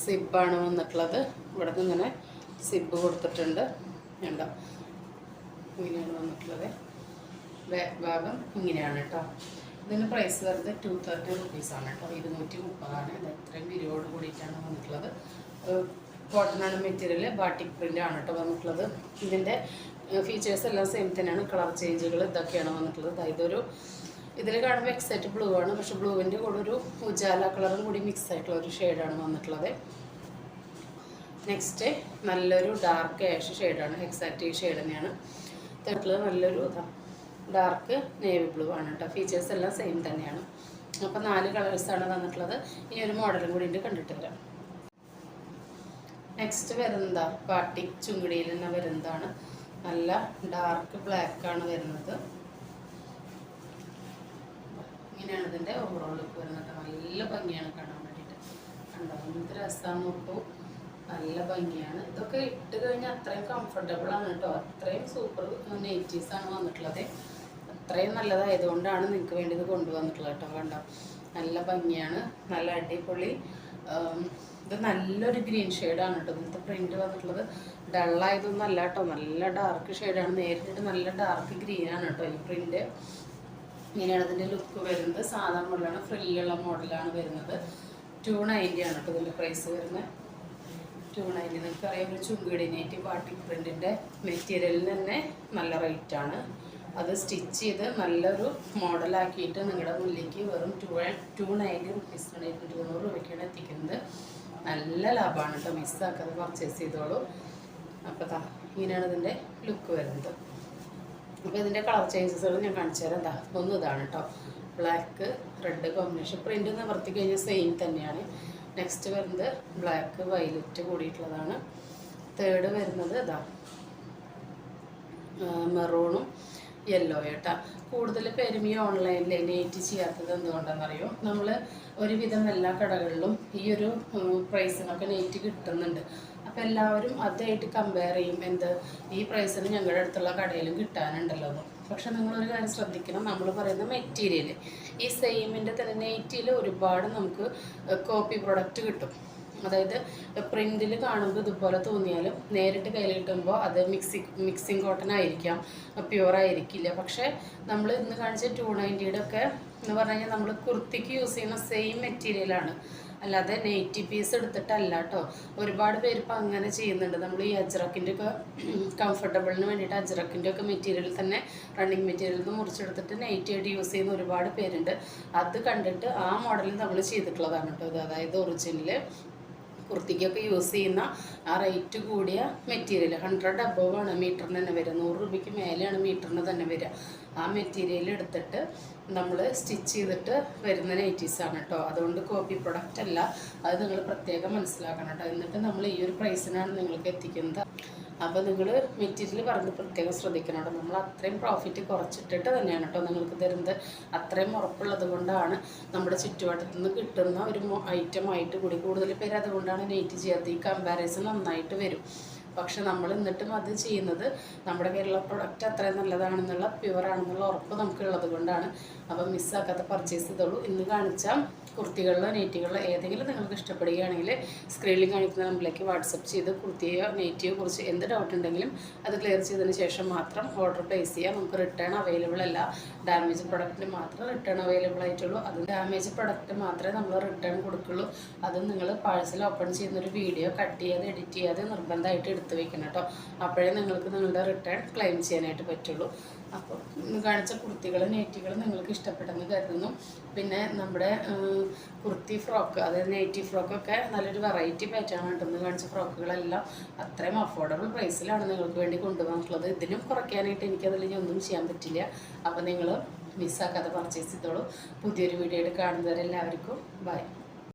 സിബാണ് വന്നിട്ടുള്ളത്. ഇവിടെ നിന്ന് ഇങ്ങനെ സിബ് കൊടുത്തിട്ടുണ്ട്. കണ്ടോ ഇങ്ങനെയാണ് വന്നിട്ടുള്ളത്. ബാക്ക് ഭാഗം ഇങ്ങനെയാണ് കേട്ടോ. ഇതിന് പ്രൈസ് വരുന്നത് 230 റുപ്പീസാണ് കേട്ടോ. 230 ഇത് എത്രയും വിരിയോട് കൂടിയിട്ടാണ് വന്നിട്ടുള്ളത്. കോട്ടനാണ് മെറ്റീരിയൽ. ബാട്ടിക് പ്രിൻ്റ് ആണ് കേട്ടോ വന്നിട്ടുള്ളത്. ഇതിൻ്റെ ഫീച്ചേഴ്സ് എല്ലാം സെയിം തന്നെയാണ്. കളർ ചേഞ്ചുകൾ ഇതൊക്കെയാണ് വന്നിട്ടുള്ളത്. ഇതൊരു ഇതിൽ കാണുമ്പോൾ എക്സൈറ്റ് ബ്ലൂ ആണ്, പക്ഷെ ബ്ലൂവിൻ്റെ കൂടെ ഒരു ഉജാല കളറും കൂടി മിക്സ് ആയിട്ടുള്ള ഒരു ഷെയ്ഡാണ് വന്നിട്ടുള്ളത്. നെക്സ്റ്റ് നല്ലൊരു ഡാർക്ക് ആഷ് ഷെയ്ഡാണ്, എക്സാക്റ്റ് ഈ ഷെയ്ഡ് തന്നെയാണ്. തേർഡിൽ നല്ലൊരു ഡാർക്ക് നേവി ബ്ലൂ ആണ് കേട്ടോ. ഫീച്ചേഴ്സ് എല്ലാം സെയിം തന്നെയാണ്. അപ്പോൾ 4 കളേഴ്സാണ് തന്നിട്ടുള്ളത്. ഇനി ഒരു മോഡലും കൂടി ഉണ്ട്, കണ്ടിട്ട് വരാം. നെക്സ്റ്റ് വരുന്നതാ ബാട്ടിക് ചുങ്കിടിയിൽ തന്നെ വരുന്നതാണ്. നല്ല ഡാർക്ക് ബ്ലാക്കാണ് വരുന്നത്. ഇങ്ങനെയാണ് ഇതിൻ്റെ ഓവറോൾ ലുക്ക് വരുന്നത്. നല്ല ഭംഗിയാണ് കാണാൻ വേണ്ടിയിട്ട്. കണ്ടോ എന്ത് രസമാണ് നോക്കൂ, നല്ല ഭംഗിയാണ്. ഇതൊക്കെ ഇട്ട് കഴിഞ്ഞാൽ അത്രയും കംഫർട്ടബിൾ ആണ് കേട്ടോ. അത്രയും സൂപ്പർ നൈറ്റീസാണ് വന്നിട്ടുള്ളത്. അത്രയും നല്ലതായതുകൊണ്ടാണ് നിങ്ങൾക്ക് വേണ്ടി ഇത് കൊണ്ടുവന്നിട്ടുള്ളത് കേട്ടോ. കണ്ടോ നല്ല ഭംഗിയാണ്, നല്ല അടിപൊളി. ഇത് നല്ലൊരു ഗ്രീൻ ഷെയ്ഡാണ് കേട്ടോ. ഇന്നത്തെ പ്രിൻറ്റ് വന്നിട്ടുള്ളത് ഡള്ളായതൊന്നും അല്ല കേട്ടോ, നല്ല ഡാർക്ക് ഷെയ്ഡാണ്. നേരിട്ട് നല്ല ഡാർക്ക് ഗ്രീനാണ് കേട്ടോ ഈ പ്രിൻറ്റ്. ഇങ്ങനെയാണ് ഇതിൻ്റെ ലുക്ക് വരുന്നത്. സാധാരണ മോഡലാണ്, ഫ്രില്ലുള്ള മോഡലാണ് വരുന്നത്. 290 ആണ് കേട്ടോ ഇതിൻ്റെ പ്രൈസ് വരുന്നത്. 290. നിങ്ങൾക്കറിയാം ഒരു ചുങ്കിടി നെറ്റ് ബാട്ടിക് പ്രിൻറ്റിൻ്റെ മെറ്റീരിയലിന് തന്നെ നല്ല റേറ്റാണ്. അത് സ്റ്റിച്ച് ചെയ്ത് നല്ലൊരു മോഡലാക്കിയിട്ട് നിങ്ങളുടെ മുന്നിലേക്ക് വെറും 290 റുപ്പീസിനാണ്, 200 രൂപയ്ക്കാണ് എത്തിക്കുന്നത്. നല്ല ലാഭമാണ് കേട്ടോ, മിസ്സാക്കാതെ പർച്ചേസ് ചെയ്തോളൂ. അപ്പോൾ ഇങ്ങനെയാണ് ഇതിൻ്റെ ലുക്ക് വരുന്നത്. അപ്പോൾ ഇതിൻ്റെ കളർ ചേഞ്ചസുകൾ ഞാൻ കാണിച്ചു തരാം. ഒന്ന് ഇതാണ് കേട്ടോ, ബ്ലാക്ക് റെഡ് കോമ്പിനേഷൻ. പ്രിൻ്റ് നിവർത്തി കഴിഞ്ഞാൽ സെയിം തന്നെയാണ്. നെക്സ്റ്റ് വരുന്നത് ബ്ലാക്ക് വയലറ്റ് കൂടിയിട്ടുള്ളതാണ്. തേർഡ് വരുന്നത് മെറൂണും യെല്ലോ കേട്ടോ. കൂടുതൽ പേരും ഈ ഓൺലൈനിൽ നെറ്റ് ചെയ്യാത്തത് എന്തുകൊണ്ടാണെന്നറിയോ, നമ്മൾ ഒരുവിധം എല്ലാ കടകളിലും ഈ ഒരു പ്രൈസിനൊക്കെ നെറ്റ് കിട്ടുന്നുണ്ട്. അപ്പോൾ എല്ലാവരും അതായിട്ട് കമ്പയർ ചെയ്യും, ഈ പ്രൈസിന് ഞങ്ങളുടെ അടുത്തുള്ള കടയിലും കിട്ടാനുണ്ടല്ലോ എന്ന്. പക്ഷെ നിങ്ങളൊരു കാര്യം ശ്രദ്ധിക്കണം, നമ്മൾ പറയുന്ന മെറ്റീരിയൽ ഈ സെയിമിൻ്റെ തന്നെ നെറ്റിൽ ഒരുപാട് നമുക്ക് കോപ്പി പ്രൊഡക്റ്റ് കിട്ടും. അതായത് പ്രിൻറ്റിൽ കാണുമ്പോൾ ഇതുപോലെ തോന്നിയാലും നേരിട്ട് കയ്യിൽ കിട്ടുമ്പോൾ അത് മിക്സിങ് കോട്ടൺ ആയിരിക്കാം, പ്യുവർ ആയിരിക്കില്ല. പക്ഷേ നമ്മൾ ഇന്ന് കാണിച്ച 290 ഒക്കെ എന്ന് പറഞ്ഞു കഴിഞ്ഞാൽ നമ്മൾ കുർത്തിക്ക് യൂസ് ചെയ്യുന്ന സെയിം മെറ്റീരിയലാണ്, അല്ലാതെ നെറ്റി പീസ് എടുത്തിട്ടല്ല കേട്ടോ. ഒരുപാട് പേര് ഇപ്പം അങ്ങനെ ചെയ്യുന്നുണ്ട്. നമ്മൾ ഈ അജ്രക്കിൻ്റെ ഒക്കെ കംഫർട്ടബിളിന് വേണ്ടിയിട്ട് അജ്രക്കിൻ്റെ ഒക്കെ മെറ്റീരിയൽ തന്നെ റണ്ണിങ് മെറ്റീരിയൽ നിന്ന് മുറിച്ചെടുത്തിട്ട് നെറ്റ് ആയിട്ട് യൂസ് ചെയ്യുന്ന ഒരുപാട് പേരുണ്ട്. അത് കണ്ടിട്ട് ആ മോഡലിൽ നമ്മൾ ചെയ്തിട്ടുള്ളതാണ് കേട്ടോ ഇത്. അതായത് ഒറിജിനൽ കുർത്തിക്കൊക്കെ യൂസ് ചെയ്യുന്ന ആ റേറ്റ് കൂടിയ മെറ്റീരിയൽ 100 above ആണ് മീറ്ററിന് തന്നെ വരിക. 100 രൂപയ്ക്ക് മേലെയാണ് മീറ്ററിന് തന്നെ വരിക. ആ മെറ്റീരിയൽ എടുത്തിട്ട് നമ്മൾ സ്റ്റിച്ച് ചെയ്തിട്ട് വരുന്ന നൈറ്റീസാണ് കേട്ടോ. അതുകൊണ്ട് കോപ്പി പ്രൊഡക്റ്റ് അല്ല, അത് നിങ്ങൾ പ്രത്യേകം മനസ്സിലാക്കണം കേട്ടോ. എന്നിട്ട് നമ്മൾ ഈ ഒരു പ്രൈസിനാണ് നിങ്ങൾക്ക് എത്തിക്കുന്നത്. അപ്പോൾ നിങ്ങൾ മെറ്റീരിയൽ പറഞ്ഞ് പ്രത്യേകം ശ്രദ്ധിക്കണം കേട്ടോ. നമ്മൾ അത്രയും പ്രോഫിറ്റ് കുറച്ചിട്ടിട്ട് തന്നെയാണ് കേട്ടോ നിങ്ങൾക്ക് തരുന്നത്. അത്രയും ഉറപ്പുള്ളത് കൊണ്ടാണ് നമ്മുടെ ചുറ്റുവട്ടത്തു നിന്ന് കിട്ടുന്ന ഒരു ഐറ്റമായിട്ട് കൂടി കൂടുതൽ പേര് അതുകൊണ്ടാണ് നെറ്റ് ചെയ്യാത്തത്. ഈ കമ്പാരിസൺ നന്നായിട്ട് വരും. പക്ഷെ നമ്മൾ എന്നിട്ടും അത് ചെയ്യുന്നത് നമ്മുടെ കയ്യിലുള്ള പ്രൊഡക്റ്റ് അത്രയും നല്ലതാണെന്നുള്ള പ്യുവറാണെന്നുള്ള ഉറപ്പ് നമുക്കുള്ളത് കൊണ്ടാണ്. അപ്പം മിസ്സാക്കാത്ത പർച്ചേസ് ചെയ്തോളൂ. ഇന്ന് കാണിച്ച കുർത്തികളിലോ നെറ്റികളിലോ ഏതെങ്കിലും നിങ്ങൾക്ക് ഇഷ്ടപ്പെടുകയാണെങ്കിൽ സ്ക്രീനിൽ കാണിക്കുന്ന നമ്പറിലേക്ക് വാട്സപ്പ് ചെയ്ത് കുർത്തിയോ നെറ്റിയോ കുറിച്ച് എന്ത് ഡൗട്ട് ഉണ്ടെങ്കിലും അത് ക്ലിയർ ചെയ്തതിന് ശേഷം മാത്രം ഓർഡർ പ്ലേസ് ചെയ്യാം. നമുക്ക് റിട്ടേൺ അവൈലബിൾ അല്ല. ഡാമേജ് പ്രൊഡക്റ്റിന് മാത്രമേ റിട്ടേൺ അവൈലബിൾ ആയിട്ടുള്ളൂ. അത് ഡാമേജ് പ്രൊഡക്റ്റ് മാത്രമേ നമ്മൾ റിട്ടേൺ കൊടുക്കുള്ളൂ. അത് നിങ്ങൾ പാഴ്സൽ ഓപ്പൺ ചെയ്യുന്നൊരു വീഡിയോ കട്ട് ചെയ്ത് എഡിറ്റ് ചെയ്യാതെ നിർബന്ധമായിട്ട് എടുത്ത് വെക്കണം കേട്ടോ. അപ്പോഴേ നിങ്ങൾക്ക് നിങ്ങളുടെ റിട്ടേൺ ക്ലെയിം ചെയ്യാനായിട്ട് പറ്റുള്ളൂ. അപ്പോൾ ഇന്ന് കാണിച്ച കുർത്തികൾ നെറ്റികൾ നിങ്ങൾക്ക് ഇഷ്ടപ്പെട്ടെന്ന് കരുതുന്നു. പിന്നെ നമ്മുടെ കുർത്തി ഫ്രോക്ക്, അതായത് നെറ്റി ഫ്രോക്കൊക്കെ നല്ലൊരു വെറൈറ്റി പാറ്റേൺ ഉണ്ടെന്ന് കാണിച്ച ഫ്രോക്കുകളെല്ലാം അത്രയും അഫോർഡബിൾ പ്രൈസിലാണ് നിങ്ങൾക്ക് വേണ്ടി കൊണ്ടുവന്നിട്ടുള്ളത്. ഇതിനും കുറയ്ക്കാനായിട്ട് എനിക്കതിൽ ഒന്നും ചെയ്യാൻ പറ്റില്ല. അപ്പോൾ നിങ്ങൾ മിസ്സാക്കാതെ പർച്ചേസ് ചെയ്തോളൂ. പുതിയൊരു വീഡിയോയിൽ കാണുന്നവരെല്ലാവർക്കും ബൈ.